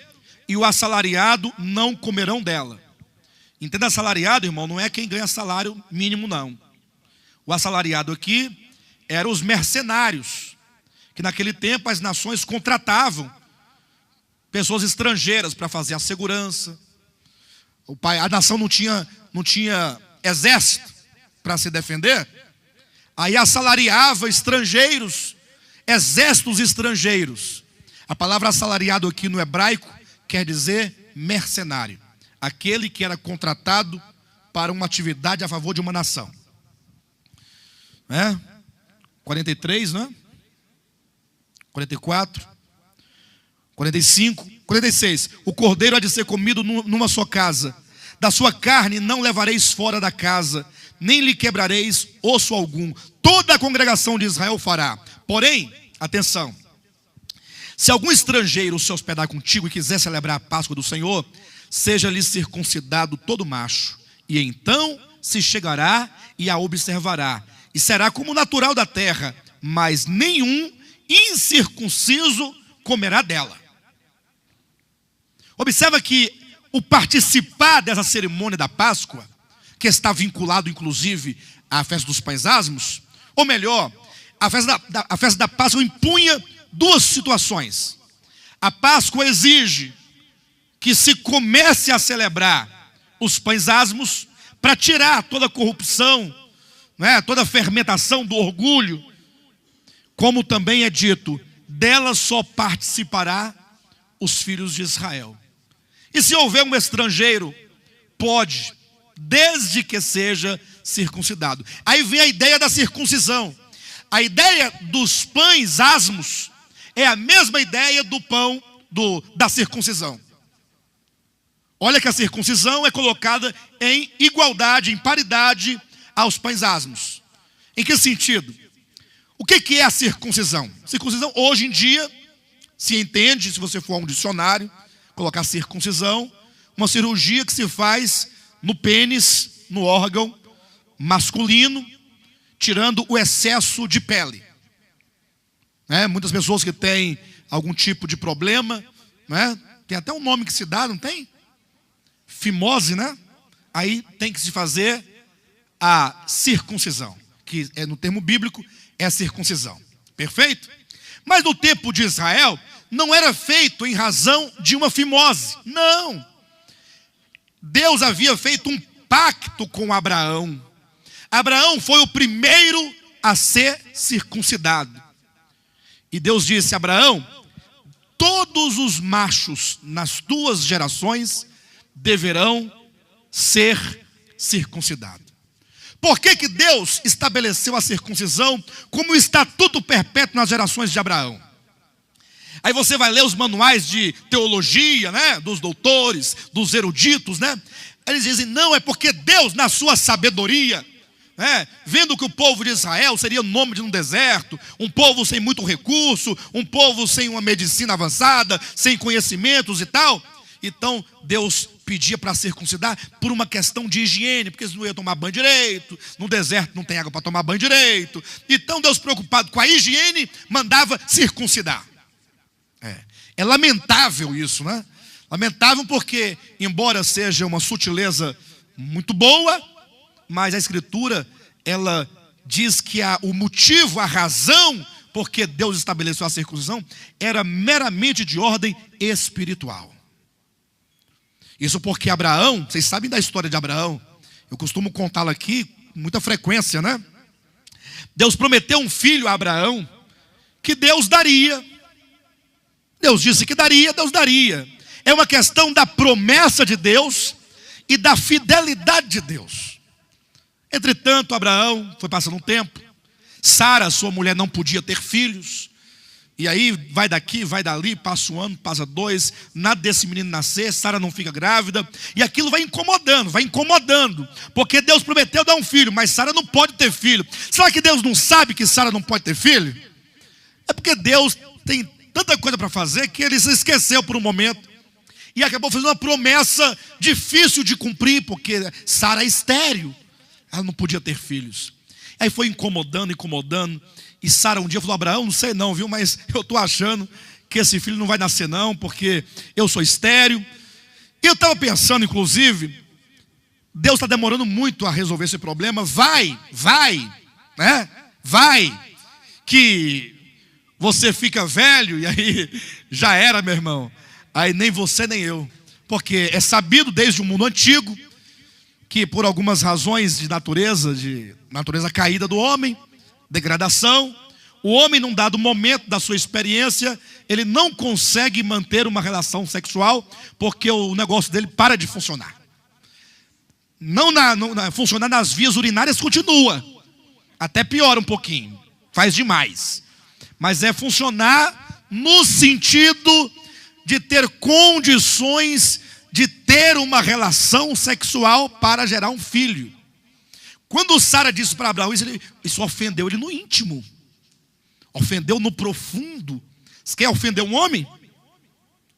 e o assalariado não comerão dela. Entenda, assalariado, irmão, não é quem ganha salário mínimo, não. O assalariado aqui eram os mercenários, que naquele tempo as nações contratavam pessoas estrangeiras para fazer a segurança. A nação não tinha exército para se defender, aí assalariava estrangeiros, exércitos estrangeiros. A palavra assalariado aqui no hebraico quer dizer mercenário, aquele que era contratado para uma atividade a favor de uma nação. 43, né? 44, 45, 46. O cordeiro há de ser comido numa só casa. Da sua carne não levareis fora da casa, nem lhe quebrareis osso algum. Toda a congregação de Israel fará. Porém, atenção, se algum estrangeiro se hospedar contigo e quiser celebrar a Páscoa do Senhor, seja-lhe circuncidado todo macho, e então se chegará e a observará, e será como natural da terra, mas nenhum incircunciso comerá dela. Observa que o participar dessa cerimônia da Páscoa, que está vinculado inclusive à festa dos pães asmos, ou melhor, a festa da Páscoa impunha duas situações. A Páscoa exige que se comece a celebrar os pães asmos para tirar toda a corrupção, toda a fermentação do orgulho, como também é dito, dela só participará os filhos de Israel. E se houver um estrangeiro, pode, desde que seja circuncidado. Aí vem a ideia da circuncisão. A ideia dos pães asmos é a mesma ideia do pão da circuncisão. Olha que a circuncisão é colocada em igualdade, em paridade aos pães asmos. Em que sentido? O que é a circuncisão? Circuncisão, hoje em dia, se entende, se você for a um dicionário, colocar circuncisão, uma cirurgia que se faz no pênis, no órgão masculino, tirando o excesso de pele. Muitas pessoas que têm algum tipo de problema, tem até um nome que se dá, não tem? Fimose, Aí tem que se fazer a circuncisão, que no termo bíblico é a circuncisão. Perfeito? Mas no tempo de Israel, não era feito em razão de uma fimose. Não. Deus havia feito um pacto com Abraão. Abraão foi o primeiro a ser circuncidado. E Deus disse a Abraão: todos os machos nas tuas gerações deverão ser circuncidados. Por que Deus estabeleceu a circuncisão como estatuto perpétuo nas gerações de Abraão? Aí você vai ler os manuais de teologia, né, dos doutores, dos eruditos, né? Eles dizem: não, é porque Deus, na sua sabedoria, vendo que o povo de Israel seria nômade no deserto, um povo sem muito recurso, um povo sem uma medicina avançada, sem conhecimentos e tal, então Deus pedia para circuncidar por uma questão de higiene, porque eles não iam tomar banho direito, no deserto não tem água para tomar banho direito. Então Deus, preocupado com a higiene, mandava circuncidar. É lamentável isso, né? Lamentável porque, embora seja uma sutileza muito boa, mas a Escritura, ela diz que o motivo, a razão porque Deus estabeleceu a circuncisão era meramente de ordem espiritual. Isso porque Abraão, vocês sabem da história de Abraão, eu costumo contá-la aqui com muita frequência, né? Deus prometeu um filho a Abraão que Deus daria. Deus disse que daria, Deus daria. É uma questão da promessa de Deus e da fidelidade de Deus. Entretanto, Abraão foi passando um tempo. Sara, sua mulher, não podia ter filhos. E aí vai daqui, vai dali, passa um ano, passa dois, nada desse menino nascer, Sara não fica grávida. E aquilo vai incomodando. Porque Deus prometeu dar um filho, mas Sara não pode ter filho. Será que Deus não sabe que Sara não pode ter filho? É porque Deus tem tanta coisa para fazer que ele se esqueceu por um momento. E acabou fazendo uma promessa difícil de cumprir, porque Sara é estéril. Ela não podia ter filhos. Aí foi incomodando. E Sara um dia falou: Abraão, não sei não, viu? Mas eu estou achando que esse filho não vai nascer não, porque eu sou estéril. E eu estava pensando, inclusive, Deus está demorando muito a resolver esse problema. Vai, que você fica velho e aí já era, meu irmão. Aí nem você nem eu. Porque é sabido desde o mundo antigo que por algumas razões de natureza caída do homem, degradação, o homem num dado momento da sua experiência, ele não consegue manter uma relação sexual, porque o negócio dele para de funcionar. Funcionar nas vias urinárias continua, até piora um pouquinho, faz demais. Mas é funcionar no sentido de ter condições de ter uma relação sexual para gerar um filho. Quando Sara disse para Abraão isso ofendeu ele no íntimo, ofendeu no profundo. Você quer ofender um homem?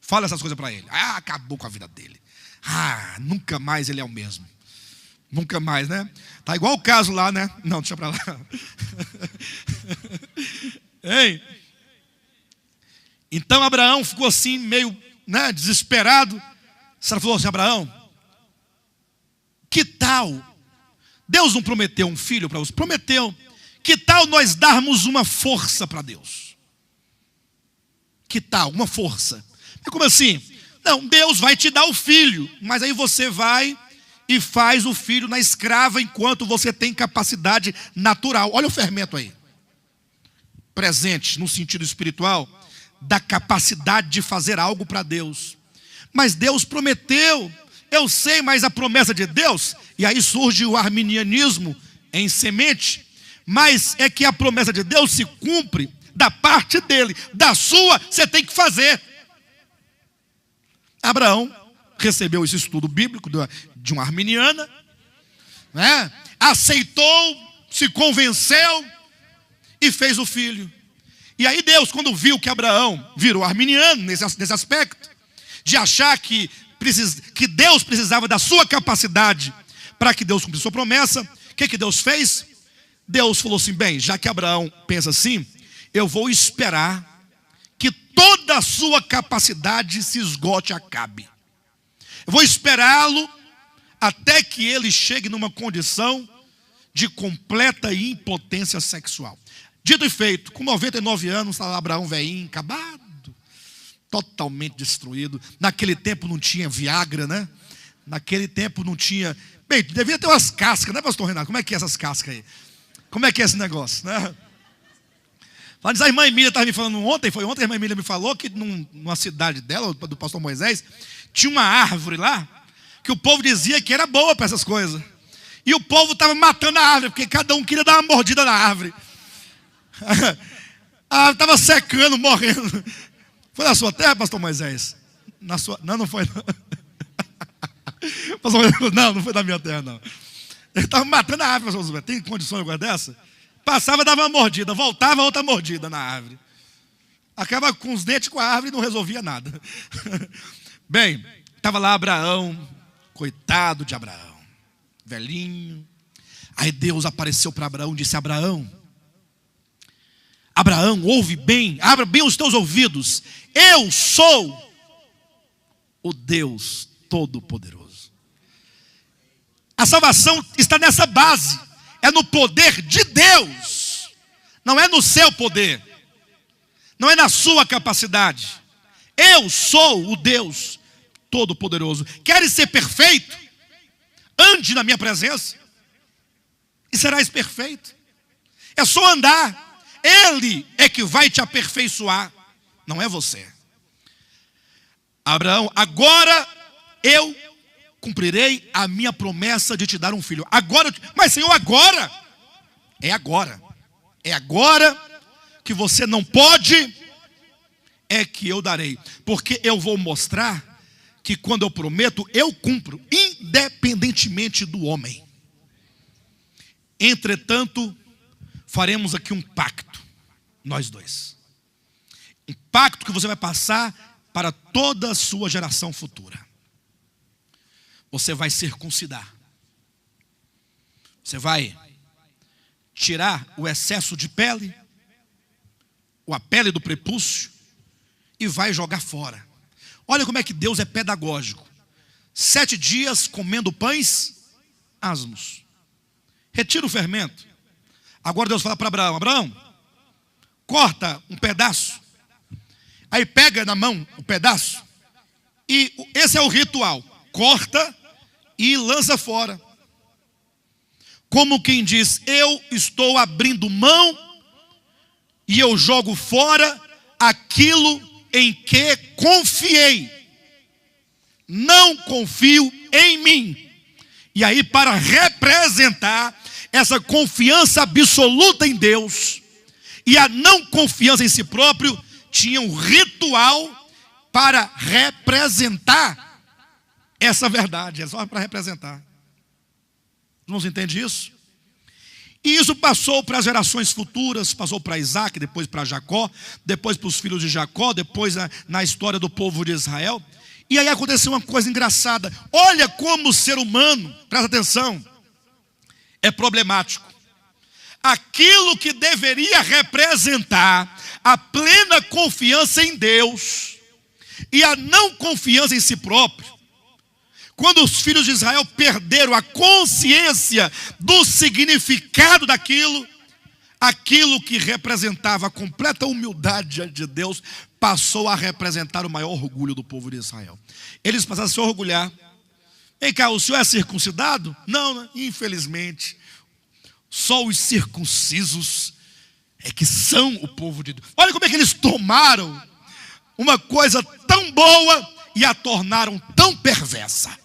Fala essas coisas para ele. Acabou com a vida dele. Nunca mais ele é o mesmo. Nunca mais, né? Tá igual o caso lá, né? Não, deixa para lá. Hein? Então Abraão ficou assim meio, desesperado. Sara falou assim: Abraão, que tal? Deus não prometeu um filho para você? Prometeu. Que tal nós darmos uma força para Deus? Que tal? Uma força. Mas como assim? Não, Deus vai te dar o filho, mas aí você vai e faz o filho na escrava enquanto você tem capacidade natural. Olha o fermento aí. Presente no sentido espiritual da capacidade de fazer algo para Deus. Mas Deus prometeu, eu sei, mas a promessa de Deus, e aí surge o arminianismo em semente, mas é que a promessa de Deus se cumpre da parte dele, da sua você tem que fazer. Abraão recebeu esse estudo bíblico de uma arminiana, aceitou, se convenceu e fez o filho. E aí Deus, quando viu que Abraão virou arminiano nesse aspecto, de achar que Deus precisava da sua capacidade para que Deus cumprisse sua promessa, o que Deus fez? Deus falou assim: bem, já que Abraão pensa assim, eu vou esperar que toda a sua capacidade se esgote, acabe. Eu vou esperá-lo até que ele chegue numa condição de completa impotência sexual. Dito e feito, com 99 anos, estava Abraão velhinho, acabado, totalmente destruído. Naquele tempo não tinha Viagra, né? Naquele tempo não tinha... Bem, devia ter umas cascas, né, pastor Renato? Como é que é essas cascas aí? Como é que é esse negócio, né? Falando disso, a irmã Emília estava me falando ontem, foi ontem a irmã Emília me falou que numa cidade dela, do pastor Moisés, tinha uma árvore lá, que o povo dizia que era boa para essas coisas. E o povo estava matando a árvore, porque cada um queria dar uma mordida na árvore. A árvore estava secando, morrendo. Foi na sua terra, pastor Moisés? Na sua... Não, não foi não. Pastor Moisés, não foi na minha terra não. Ele estava matando a árvore, pastor Moisés. Tem condições de uma coisa dessa? Passava, dava uma mordida, voltava, outra mordida na árvore. Acaba com os dentes com a árvore e não resolvia nada. Bem, estava lá Abraão, coitado de Abraão, velhinho. Aí Deus apareceu para Abraão e disse: Abraão, ouve bem, abra bem os teus ouvidos. Eu sou o Deus Todo-Poderoso. A salvação está nessa base. É no poder de Deus. Não é no seu poder. Não é na sua capacidade. Eu sou o Deus Todo-Poderoso. Queres ser perfeito? Ande na minha presença e serás perfeito. É só andar. Ele é que vai te aperfeiçoar, não é você. Abraão, agora eu cumprirei a minha promessa de te dar um filho. Agora, mas Senhor, agora? É agora. É agora que você não pode, é que eu darei. Porque eu vou mostrar que quando eu prometo, eu cumpro, independentemente do homem. Entretanto, faremos aqui um pacto, nós dois. Um pacto que você vai passar para toda a sua geração futura. Você vai circuncidar. Você vai tirar o excesso de pele, ou a pele do prepúcio, e vai jogar fora. Olha como é que Deus é pedagógico. 7 dias comendo pães asmos. Retira o fermento. Agora Deus fala para Abraão: Abraão, corta um pedaço. Aí pega na mão o pedaço. E esse é o ritual. Corta e lança fora. Como quem diz: eu estou abrindo mão e eu jogo fora aquilo em que confiei. Não confio em mim. E aí, para representar essa confiança absoluta em Deus e a não confiança em si próprio, tinha um ritual para representar essa verdade. É só para representar. Os irmãos entendem isso? E isso passou para as gerações futuras, passou para Isaac, depois para Jacó, depois para os filhos de Jacó, depois na história do povo de Israel. E aí aconteceu uma coisa engraçada. Olha como o ser humano, presta atenção, é problemático. Aquilo que deveria representar a plena confiança em Deus e a não confiança em si próprio, quando os filhos de Israel perderam a consciência do significado daquilo, aquilo que representava a completa humildade diante de Deus, passou a representar o maior orgulho do povo de Israel. Eles passaram a se orgulhar. Vem cá, o senhor é circuncidado? Não, infelizmente. Só os circuncisos é que são o povo de Deus. Olha como é que eles tomaram uma coisa tão boa e a tornaram tão perversa.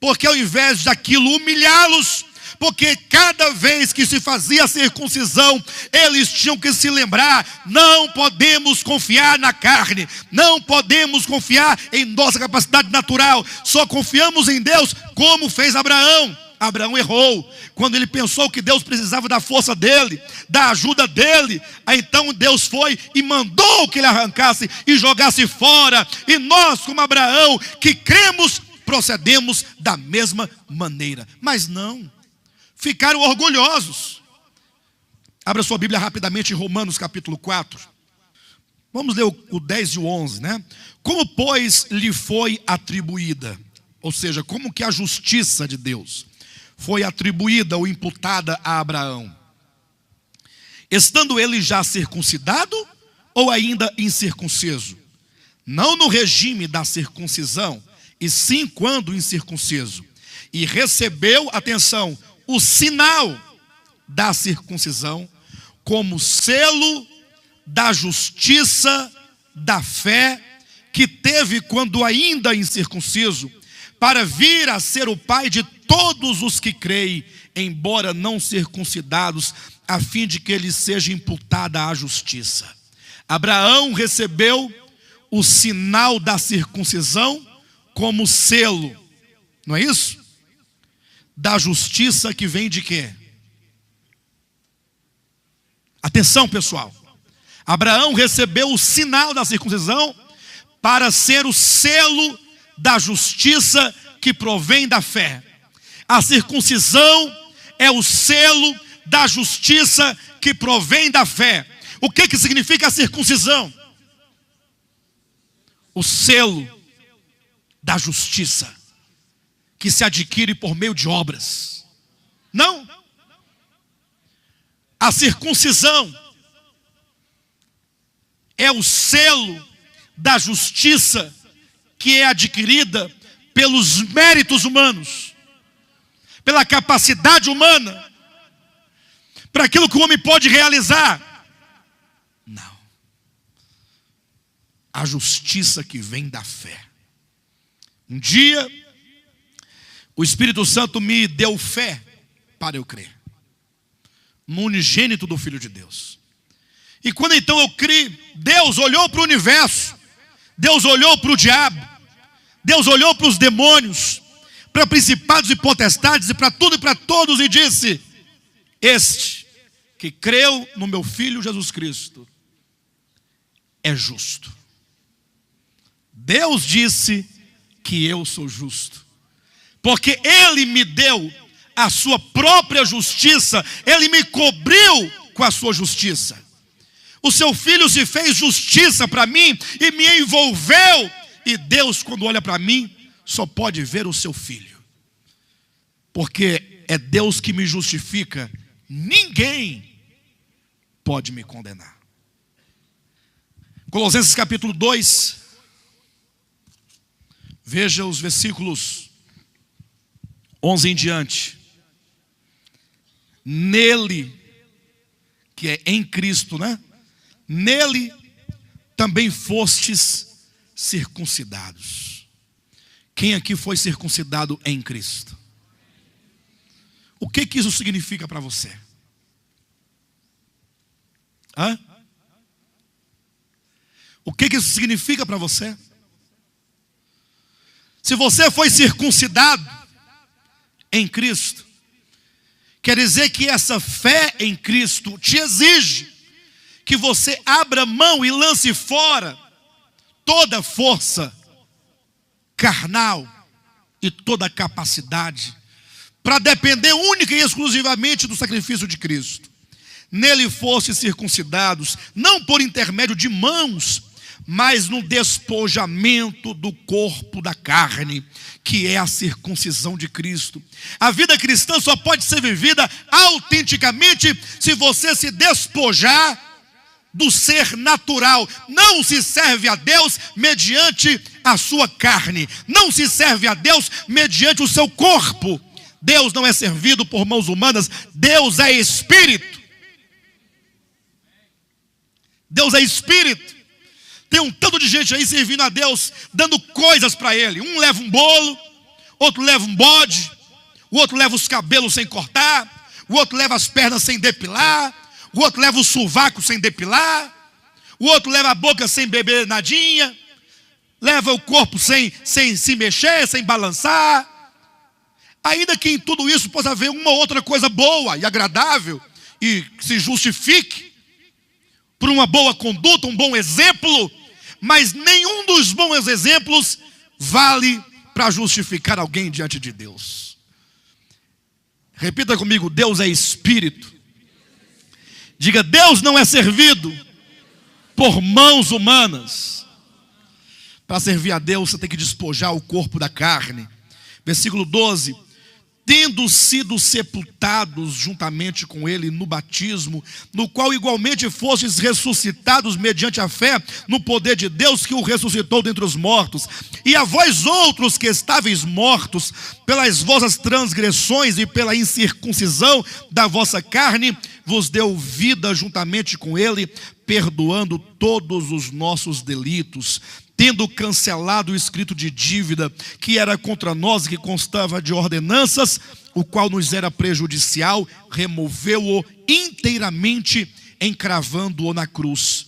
Porque ao invés daquilo humilhá-los, porque cada vez que se fazia a circuncisão, eles tinham que se lembrar: não podemos confiar na carne, não podemos confiar em nossa capacidade natural, só confiamos em Deus, como fez Abraão. Abraão errou, quando ele pensou que Deus precisava da força dele, da ajuda dele. Aí então Deus foi e mandou que ele arrancasse e jogasse fora. E nós, como Abraão, que cremos, procedemos da mesma maneira. Mas não, ficaram orgulhosos. Abra sua Bíblia rapidamente em Romanos capítulo 4. Vamos ler o 10 e o 11, né? Como, pois, lhe foi atribuída, ou seja, como que a justiça de Deus foi atribuída ou imputada a Abraão? Estando ele já circuncidado ou ainda incircunciso? Não no regime da circuncisão, e sim quando incircunciso. E recebeu, atenção, o sinal da circuncisão como selo da justiça da fé que teve quando ainda incircunciso, para vir a ser o pai de todos os que creem, embora não circuncidados, a fim de que lhe seja imputada a justiça. Abraão recebeu o sinal da circuncisão como selo, não é isso? Da justiça que vem de quê? Atenção, pessoal. Abraão recebeu o sinal da circuncisão para ser o selo da justiça que provém da fé. A circuncisão é o selo da justiça que provém da fé. O que significa a circuncisão? O selo da justiça que se adquire por meio de obras. Não. A circuncisão é o selo da justiça que é adquirida pelos méritos humanos, pela capacidade humana, para aquilo que o homem pode realizar. Não. A justiça que vem da fé. Um dia, o Espírito Santo me deu fé para eu crer no unigênito do Filho de Deus. E quando então eu criei, Deus olhou para o universo, Deus olhou para o diabo, Deus olhou para os demônios, para principados e potestades, e para tudo e para todos, e disse: este que creu no meu Filho Jesus Cristo é justo. Deus disse que eu sou justo, porque Ele me deu a sua própria justiça, Ele me cobriu com a sua justiça. O seu Filho se fez justiça para mim e me envolveu. E Deus, quando olha para mim, só pode ver o seu Filho, porque é Deus que me justifica. Ninguém pode me condenar. Colossenses capítulo 2, veja os versículos 11 em diante. Nele, que é em Cristo, né? Nele também fostes circuncidados. Quem aqui foi circuncidado em Cristo? O que isso significa para você? Hã? O que isso significa para você? Se você foi circuncidado em Cristo, quer dizer que essa fé em Cristo te exige que você abra mão e lance fora toda força carnal e toda capacidade para depender única e exclusivamente do sacrifício de Cristo. Nele fossem circuncidados, não por intermédio de mãos, mas no despojamento do corpo da carne, que é a circuncisão de Cristo. A vida cristã só pode ser vivida autenticamente se você se despojar do ser natural. Não se serve a Deus mediante a sua carne, não se serve a Deus mediante o seu corpo. Deus não é servido por mãos humanas. Deus é Espírito. Deus é Espírito. Tem um tanto de gente aí servindo a Deus, dando coisas para Ele. Um leva um bolo, outro leva um bode, o outro leva os cabelos sem cortar, o outro leva as pernas sem depilar, o outro leva o sovaco sem depilar, o outro leva a boca sem beber nadinha, leva o corpo sem se mexer, sem balançar. Ainda que em tudo isso possa haver uma outra coisa boa e agradável, e que se justifique por uma boa conduta, um bom exemplo, mas nenhum dos bons exemplos vale para justificar alguém diante de Deus. Repita comigo: Deus é Espírito. Diga: Deus não é servido por mãos humanas. Para servir a Deus, você tem que despojar o corpo da carne. Versículo 12: tendo sido sepultados juntamente com ele no batismo, no qual igualmente fostes ressuscitados mediante a fé no poder de Deus que o ressuscitou dentre os mortos. E a vós outros que estáveis mortos pelas vossas transgressões e pela incircuncisão da vossa carne, vos deu vida juntamente com ele, perdoando todos os nossos delitos, tendo cancelado o escrito de dívida que era contra nós e que constava de ordenanças, o qual nos era prejudicial, removeu-o inteiramente, encravando-o na cruz,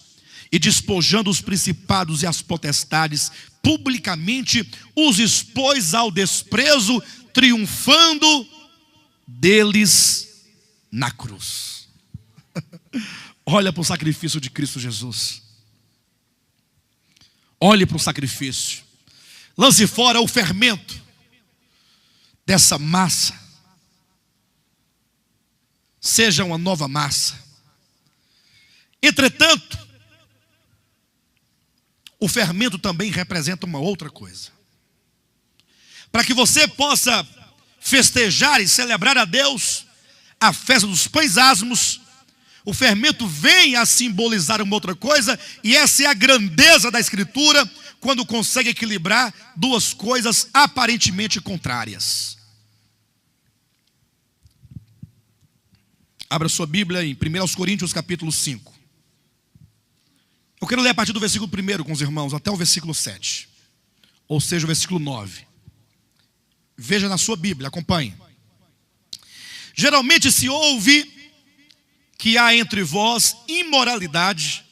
e despojando os principados e as potestades, publicamente os expôs ao desprezo, triunfando deles na cruz. Olha para o sacrifício de Cristo Jesus. Olhe para o sacrifício. Lance fora o fermento dessa massa. Seja uma nova massa. Entretanto, o fermento também representa uma outra coisa. Para que você possa festejar e celebrar a Deus a festa dos pães asmos, o fermento vem a simbolizar uma outra coisa, e essa é a grandeza da Escritura, quando consegue equilibrar duas coisas aparentemente contrárias. Abra sua Bíblia em 1 Coríntios capítulo 5. Eu quero ler a partir do versículo 1 com os irmãos, até o versículo 7. Ou seja, o versículo 9. Veja na sua Bíblia, acompanhe. Geralmente se ouve que há entre vós imoralidade,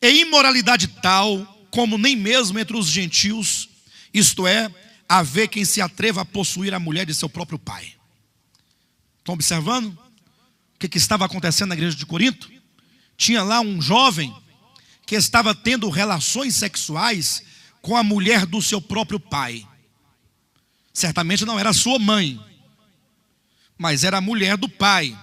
e imoralidade tal como nem mesmo entre os gentios, isto é, haver quem se atreva a possuir a mulher de seu próprio pai. Estão observando o que estava acontecendo na igreja de Corinto? Tinha lá um jovem que estava tendo relações sexuais com a mulher do seu próprio pai. Certamente não era sua mãe, mas era a mulher do pai.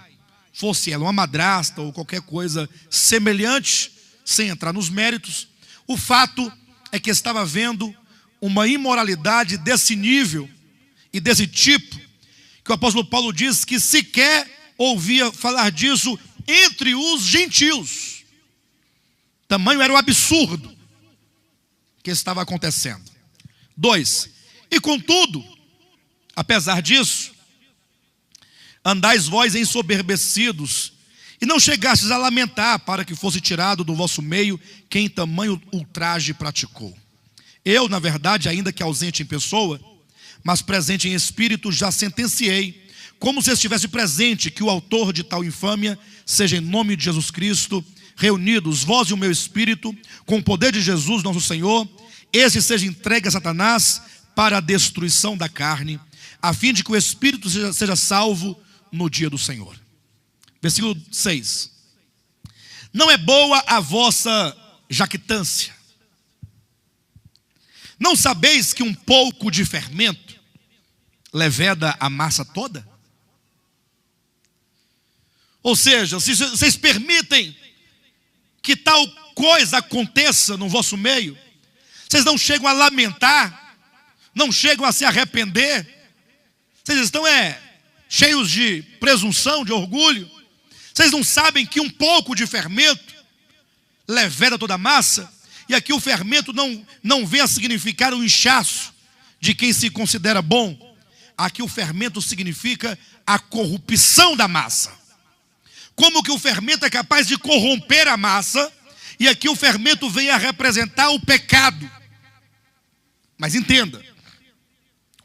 Fosse ela uma madrasta ou qualquer coisa semelhante, sem entrar nos méritos, o fato é que estava havendo uma imoralidade desse nível e desse tipo, que o apóstolo Paulo diz que sequer ouvia falar disso entre os gentios. Tamanho era o absurdo que estava acontecendo. 2. E contudo, apesar disso, andais vós ensoberbecidos, e não chegastes a lamentar para que fosse tirado do vosso meio quem tamanho ultraje praticou. Eu, na verdade, ainda que ausente em pessoa, mas presente em espírito, já sentenciei, como se estivesse presente, que o autor de tal infâmia seja, em nome de Jesus Cristo, reunidos vós e o meu espírito, com o poder de Jesus nosso Senhor, esse seja entregue a Satanás para a destruição da carne, a fim de que o espírito seja salvo no dia do Senhor. Versículo 6. Não é boa a vossa jactância. Não sabeis que um pouco de fermento leveda a massa toda? Ou seja, se vocês permitem que tal coisa aconteça no vosso meio, vocês não chegam a lamentar, não chegam a se arrepender, vocês estão cheios de presunção, de orgulho. Vocês não sabem que um pouco de fermento leveda toda a massa? E aqui o fermento não vem a significar o inchaço de quem se considera bom. Aqui o fermento significa a corrupção da massa. Como que o fermento é capaz de corromper a massa, e aqui o fermento vem a representar o pecado. Mas entenda,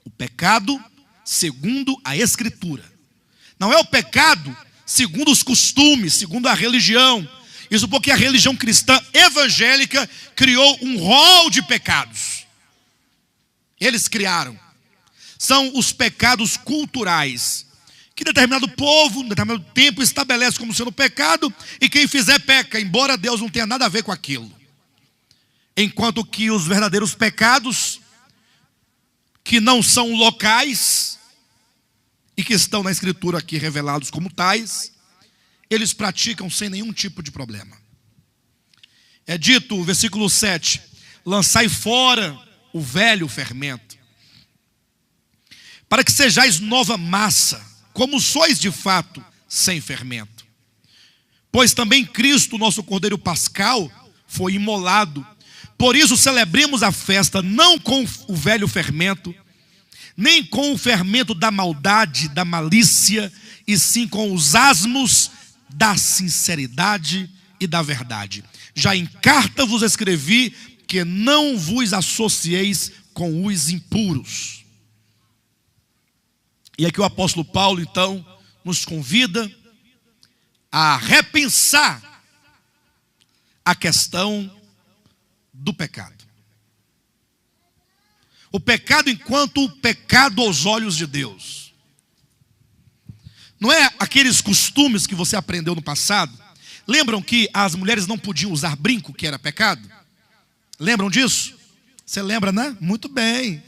o pecado segundo a Escritura. Não é o pecado segundo os costumes, segundo a religião. Isso porque a religião cristã evangélica criou um rol de pecados. Eles criaram. São os pecados culturais, que determinado povo, em determinado tempo, estabelece como sendo pecado, e quem fizer peca, embora Deus não tenha nada a ver com aquilo. Enquanto que os verdadeiros pecados, que não são locais, e que estão na Escritura aqui revelados como tais, eles praticam sem nenhum tipo de problema. É dito, versículo 7, lançai fora o velho fermento, para que sejais nova massa, como sois de fato sem fermento. Pois também Cristo, nosso Cordeiro Pascal, foi imolado. Por isso celebremos a festa não com o velho fermento, nem com o fermento da maldade, da malícia, e sim com os asmos da sinceridade e da verdade. Já em carta vos escrevi que não vos associeis com os impuros. E aqui o apóstolo Paulo, então, nos convida a repensar a questão do pecado. O pecado enquanto pecado aos olhos de Deus. Não é aqueles costumes que você aprendeu no passado. Lembram que as mulheres não podiam usar brinco, que era pecado? Lembram disso? Você lembra, né? Muito bem.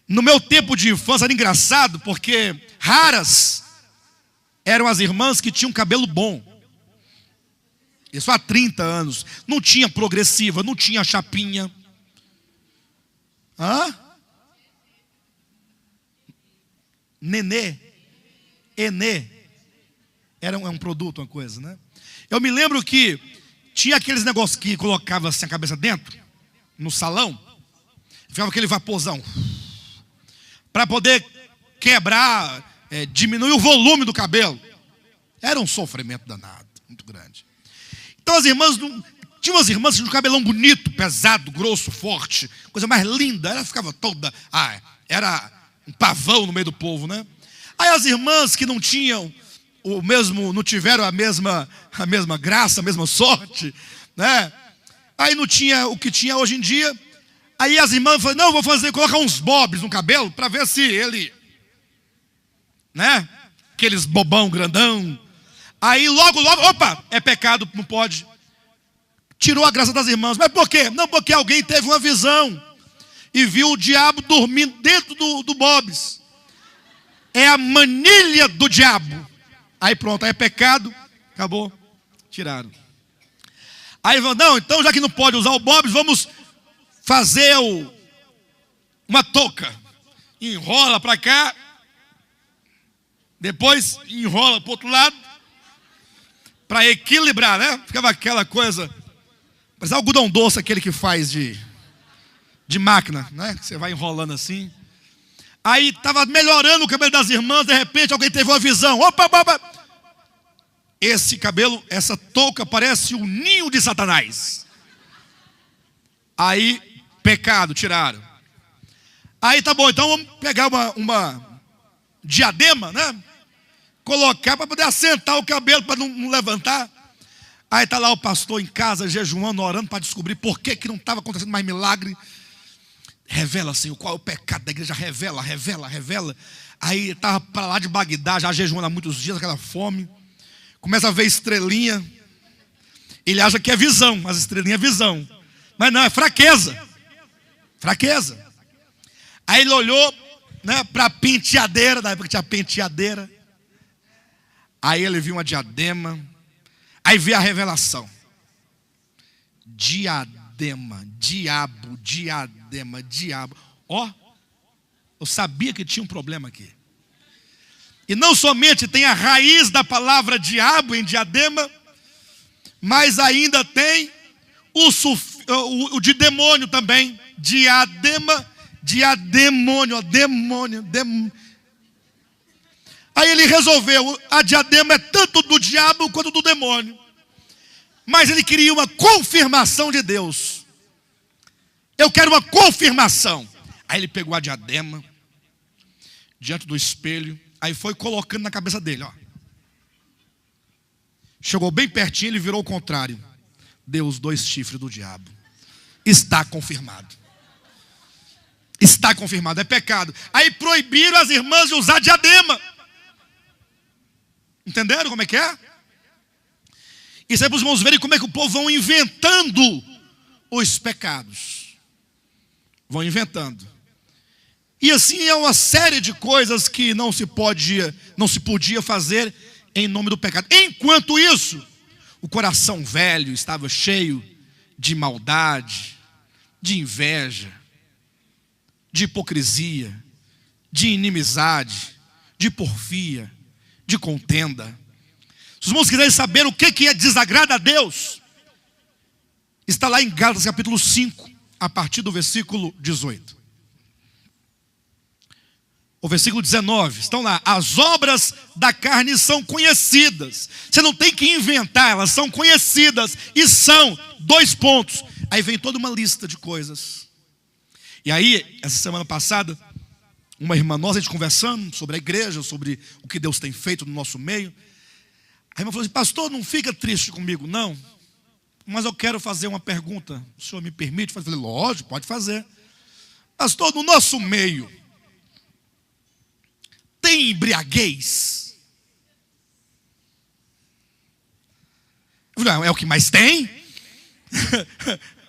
No meu tempo de infância era engraçado, porque raras eram as irmãs que tinham cabelo bom. Isso há 30 anos. Não tinha progressiva, não tinha chapinha. Hã? Nenê. Enê. Era um produto, uma coisa, né? Eu me lembro que tinha aqueles negócios que colocava assim a cabeça dentro, no salão. Ficava aquele vaporzão. Para poder quebrar, diminuir o volume do cabelo. Era um sofrimento danado, muito grande. Então as irmãs, tinha umas irmãs que tinham um cabelão bonito, pesado, grosso, forte, coisa mais linda. Ela ficava toda, era um pavão no meio do povo, né? Aí as irmãs que não tinham o mesmo, não tiveram a mesma graça, a mesma sorte, né? Aí não tinha o que tinha hoje em dia. Aí as irmãs falaram, não, vou colocar uns bobs no cabelo para ver se ele, né? Aqueles bobão grandão. Aí logo, opa, é pecado, não pode. Tirou a graça das irmãs. Mas por quê? Não, porque alguém teve uma visão e viu o diabo dormindo dentro do bobs. É a manilha do diabo. Aí pronto, aí é pecado, acabou, tiraram. Aí não, então já que não pode usar o bobs, vamos fazer uma touca. Enrola para cá, depois enrola para o outro lado, para equilibrar, né? Ficava aquela coisa, mas algodão doce, aquele que faz de máquina, né? Que você vai enrolando assim. Aí estava melhorando o cabelo das irmãs, de repente alguém teve uma visão. Opa. Esse cabelo, essa touca parece um ninho de Satanás. Aí, pecado, tiraram. Aí tá bom, então vamos pegar uma diadema, né? Colocar para poder assentar o cabelo, para não levantar. Aí tá lá o pastor em casa, jejuando, orando para descobrir por que não estava acontecendo mais milagre. Revela, Senhor, qual é o pecado da igreja, revela. Aí estava para lá de Bagdá, já jejuando há muitos dias, aquela fome. Começa a ver estrelinha. Ele acha que é visão, mas estrelinha é visão. Mas não, é fraqueza. Aí ele olhou, né, para a penteadeira, na época que tinha penteadeira. Aí ele viu uma diadema. Aí veio a revelação. Diadema, diabo. Ó, eu sabia que tinha um problema aqui. E não somente tem a raiz da palavra diabo em diadema, mas ainda tem o de demônio também. Diadema, diademônio, demônio. Aí ele resolveu, a diadema é tanto do diabo quanto do demônio. Mas ele queria uma confirmação de Deus. Eu quero uma confirmação. Aí ele pegou a diadema diante do espelho, aí foi colocando na cabeça dele, ó. Chegou bem pertinho, ele virou o contrário. Deu os 2 chifres do diabo. Está confirmado. É pecado. Aí proibiram as irmãs de usar diadema. Entenderam como é que é? Isso é para os irmãos verem como é que o povo vão inventando os pecados. Vão inventando. E assim é uma série de coisas que não se podia fazer em nome do pecado. Enquanto isso, o coração velho estava cheio de maldade, de inveja, de hipocrisia, de inimizade, de porfia, de contenda. Se os irmãos quiserem saber o que desagrada a Deus, está lá em Gálatas capítulo 5, a partir do versículo 18. o versículo 19, estão lá: as obras da carne são conhecidas. Você não tem que inventar, elas são conhecidas. E são, 2 pontos. Aí vem toda uma lista de coisas. E aí, essa semana passada, uma irmã nossa, a gente conversando sobre a igreja, sobre o que Deus tem feito no nosso meio. A irmã falou assim: pastor, não fica triste comigo não, mas eu quero fazer uma pergunta. O senhor me permite? Eu falei: lógico, pode fazer. Pastor, no nosso meio tem embriaguez? Eu falei: é o que mais tem.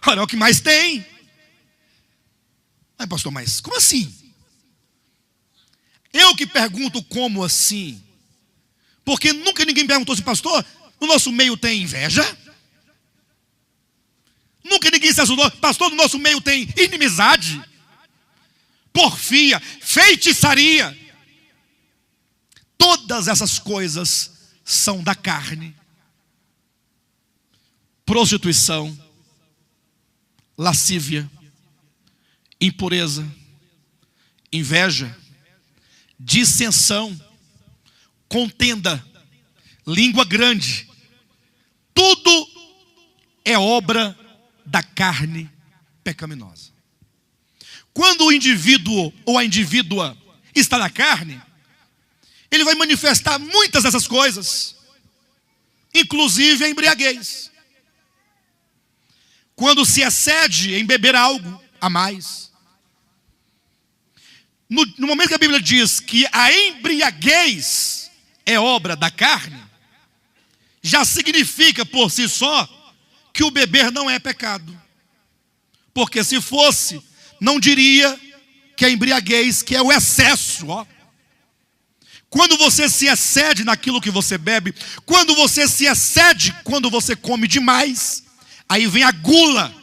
Olha, é o que mais tem. Aí, pastor, mas como assim? Eu que pergunto: como assim? Porque nunca ninguém perguntou assim: pastor, no nosso meio tem inveja? Nunca ninguém se assustou: pastor, no nosso meio tem inimizade, porfia, feitiçaria? Todas essas coisas são da carne: prostituição, lascívia, impureza, inveja, dissensão, contenda, língua grande. Tudo é obra da carne pecaminosa. Quando o indivíduo ou a indivídua está na carne, ele vai manifestar muitas dessas coisas, inclusive a embriaguez. Quando se excede em beber algo a mais. No momento que a Bíblia diz que a embriaguez é obra da carne, já significa por si só que o beber não é pecado. Porque se fosse, não diria que a embriaguez, que é o excesso, ó. Quando você se excede naquilo que você bebe, quando você se excede, quando você come demais, aí vem a gula.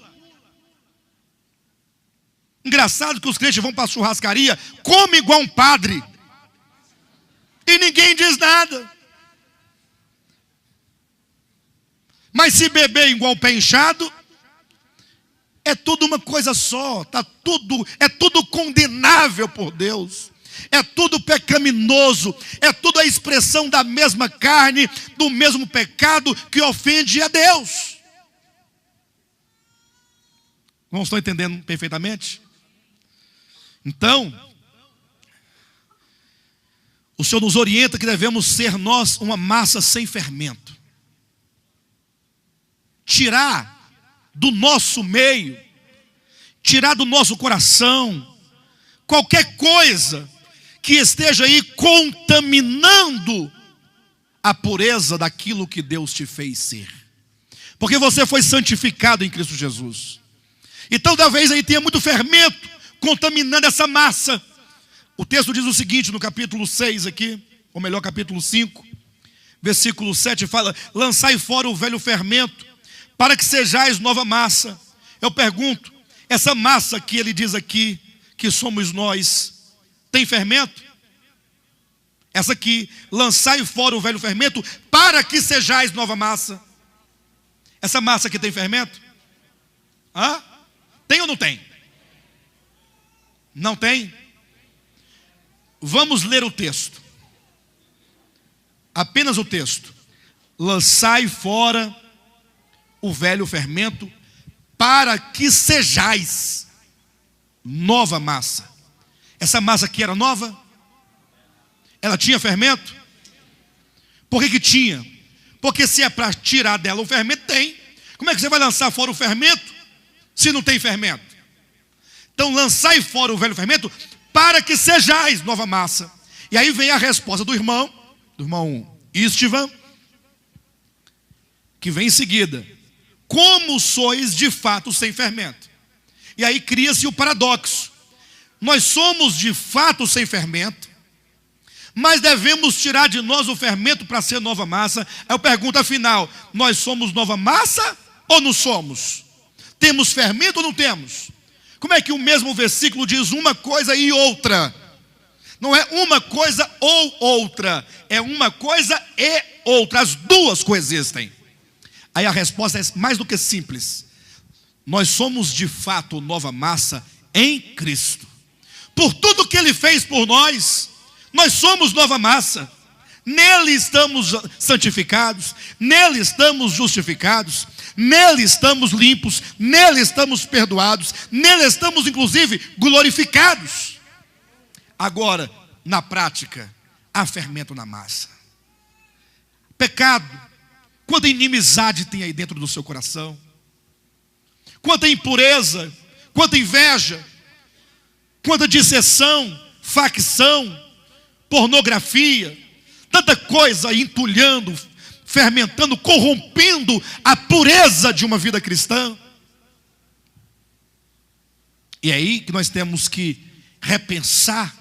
Engraçado que os crentes vão para a churrascaria, come igual um padre, e ninguém diz nada. Mas se beber igual um pé inchado, é tudo uma coisa só, é tudo condenável por Deus, é tudo pecaminoso, é tudo a expressão da mesma carne, do mesmo pecado que ofende a Deus. Não estão entendendo perfeitamente? Então, o Senhor nos orienta que devemos ser nós uma massa sem fermento. Tirar do nosso meio, tirar do nosso coração, qualquer coisa que esteja aí contaminando a pureza daquilo que Deus te fez ser. Porque você foi santificado em Cristo Jesus. Então talvez aí tenha muito fermento contaminando essa massa. O texto diz o seguinte no capítulo 6 aqui, ou melhor, capítulo 5, versículo 7, fala: lançai fora o velho fermento, para que sejais nova massa. Eu pergunto, essa massa que ele diz aqui, que somos nós, tem fermento? Essa aqui, lançai fora o velho fermento, para que sejais nova massa. Essa massa aqui tem fermento? Hã? Tem ou não tem? Não tem? Vamos ler o texto. Apenas o texto. Lançai fora o velho fermento, para que sejais nova massa. Essa massa aqui era nova? Ela tinha fermento? Por que tinha? Porque se é para tirar dela o fermento, tem. Como é que você vai lançar fora o fermento se não tem fermento? Então lançai fora o velho fermento, para que sejais nova massa. E aí vem a resposta do irmão Istvan, que vem em seguida: como sois de fato sem fermento? E aí cria-se o paradoxo. Nós somos de fato sem fermento, mas devemos tirar de nós o fermento para ser nova massa. Aí eu pergunto, afinal, nós somos nova massa ou não somos? Temos fermento ou não temos? Como é que o mesmo versículo diz uma coisa e outra? Não é uma coisa ou outra, é uma coisa e outra. As duas coexistem. Aí a resposta é mais do que simples. Nós somos de fato nova massa em Cristo. por tudo que Ele fez por nós, nós somos nova massa. Nele estamos santificados, nele estamos justificados, nele estamos limpos, nele estamos perdoados, nele estamos inclusive glorificados. Agora, na prática, há fermento na massa. Pecado, quanta inimizade tem aí dentro do seu coração, quanta impureza, quanta inveja, quanta disseção, facção, pornografia, tanta coisa entulhando, fermentando, corrompendo a pureza de uma vida cristã. E é aí que nós temos que repensar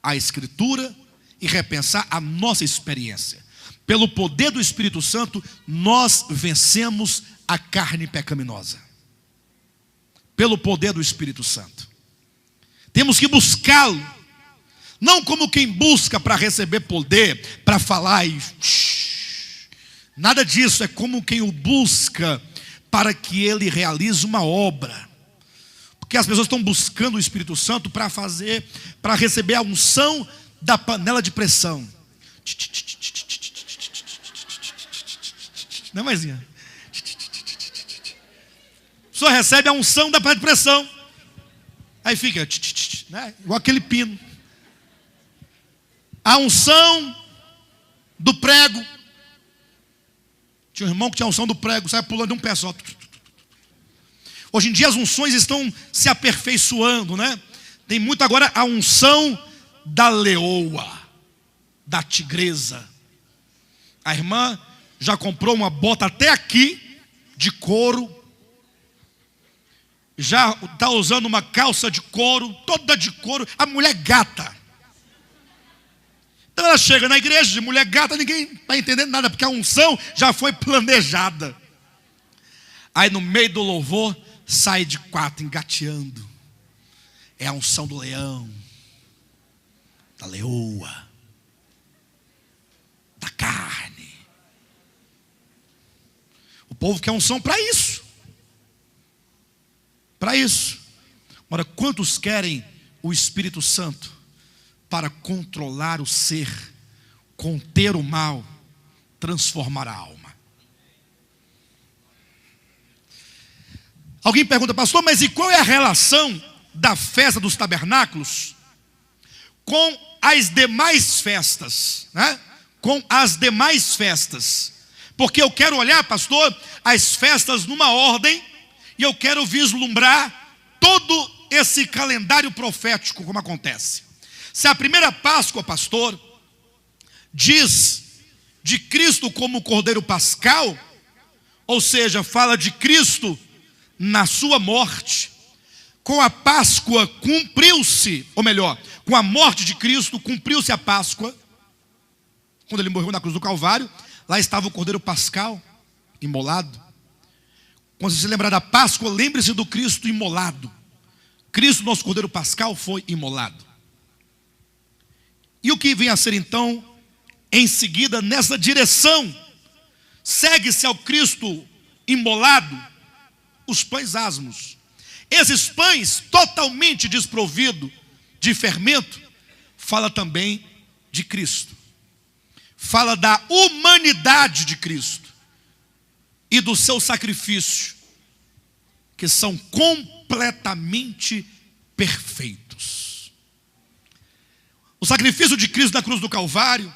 a Escritura e repensar a nossa experiência. Pelo poder do Espírito Santo, nós vencemos a carne pecaminosa. Pelo poder do Espírito Santo. Temos que buscá-lo. Não como quem busca para receber poder, para falar e... Nada disso, é como quem o busca para que ele realize uma obra. Porque as pessoas estão buscando o Espírito Santo para receber a unção da panela de pressão. Não é, maisinha? A pessoa recebe a unção da panela de pressão. Aí fica, né? Igual aquele pino. A unção do prego. Tinha um irmão que tinha a unção do prego, sai pulando de um pé só. Hoje em dia as unções estão se aperfeiçoando, né? Tem muito agora a unção da leoa, da tigresa. A irmã já comprou uma bota até aqui, de couro. Já está usando uma calça de couro, toda de couro. A mulher gata. Então ela chega na igreja de mulher gata, ninguém está entendendo nada, porque a unção já foi planejada. Aí no meio do louvor, sai de quatro engateando. É a unção do leão, da leoa, da carne. O povo quer unção para isso. Para isso. Agora, quantos querem o Espírito Santo para controlar o ser, conter o mal, transformar a alma? Alguém pergunta, pastor, mas e qual é a relação da festa dos tabernáculos com as demais festas, né? Com as demais festas? Porque eu quero olhar, pastor, as festas numa ordem, e eu quero vislumbrar todo esse calendário profético, como acontece. Se a primeira Páscoa, pastor, diz de Cristo como Cordeiro Pascal, ou seja, fala de Cristo na sua morte, com a Páscoa cumpriu-se, ou melhor, com a morte de Cristo cumpriu-se a Páscoa, quando ele morreu na cruz do Calvário, lá estava o Cordeiro Pascal, imolado. Quando você se lembrar da Páscoa, lembre-se do Cristo imolado. Cristo, nosso Cordeiro Pascal, foi imolado. E o que vem a ser então, em seguida, nessa direção? Segue-se ao Cristo imolado os pães asmos. Esses pães totalmente desprovidos de fermento, fala também de Cristo. Fala da humanidade de Cristo e do seu sacrifício, que são completamente perfeitos. O sacrifício de Cristo na cruz do Calvário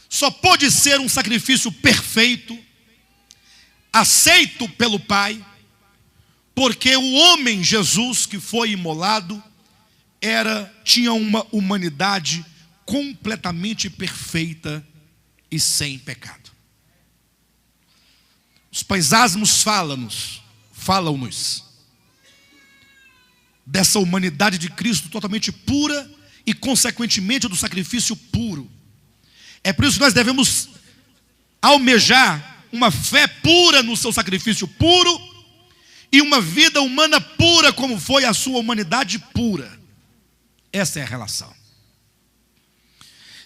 só pode ser um sacrifício perfeito, aceito pelo Pai, porque o homem Jesus que foi imolado tinha uma humanidade completamente perfeita e sem pecado. Os pães asmos falam-nos dessa humanidade de Cristo totalmente pura e consequentemente do sacrifício puro. É por isso que nós devemos almejar uma fé pura no seu sacrifício puro e uma vida humana pura como foi a sua humanidade pura. Essa é a relação.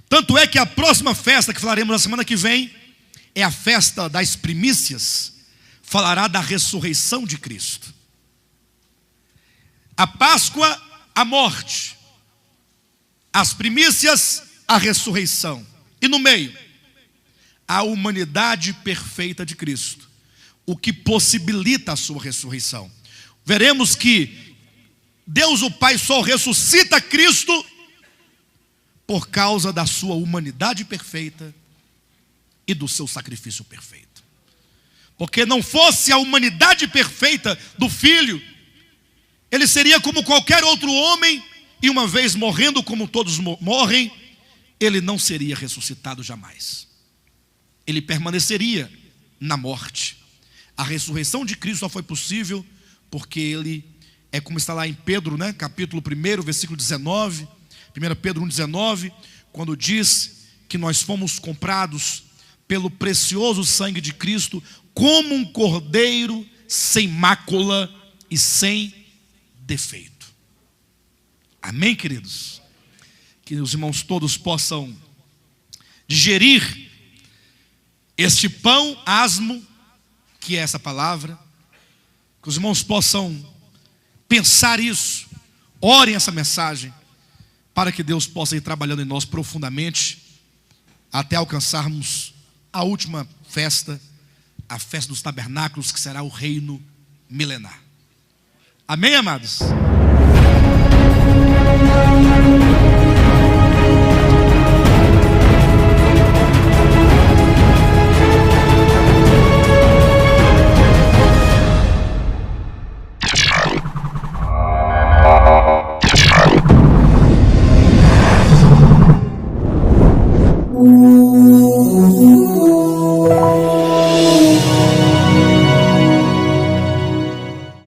Tanto é que a próxima festa que falaremos na semana que vem é a festa das primícias, falará da ressurreição de Cristo. A Páscoa, a morte. As primícias, a ressurreição. E no meio, a humanidade perfeita de Cristo, o que possibilita a sua ressurreição. Veremos que Deus o Pai só ressuscita Cristo por causa da sua humanidade perfeita e do seu sacrifício perfeito. Porque não fosse a humanidade perfeita do Filho, ele seria como qualquer outro homem, e uma vez morrendo como todos morrem, ele não seria ressuscitado jamais. Ele permaneceria na morte. A ressurreição de Cristo só foi possível porque ele é como está lá em Pedro, capítulo 1, versículo 19, 1 Pedro 1,19, quando diz que nós fomos comprados pelo precioso sangue de Cristo, como um cordeiro sem mácula e sem defeito. Amém, queridos? Que os irmãos todos possam digerir este pão asmo, que é essa palavra, que os irmãos possam pensar isso, orem essa mensagem, para que Deus possa ir trabalhando em nós profundamente, até alcançarmos a última festa, a festa dos tabernáculos, que será o reino milenar. Amém, amados? Ooh.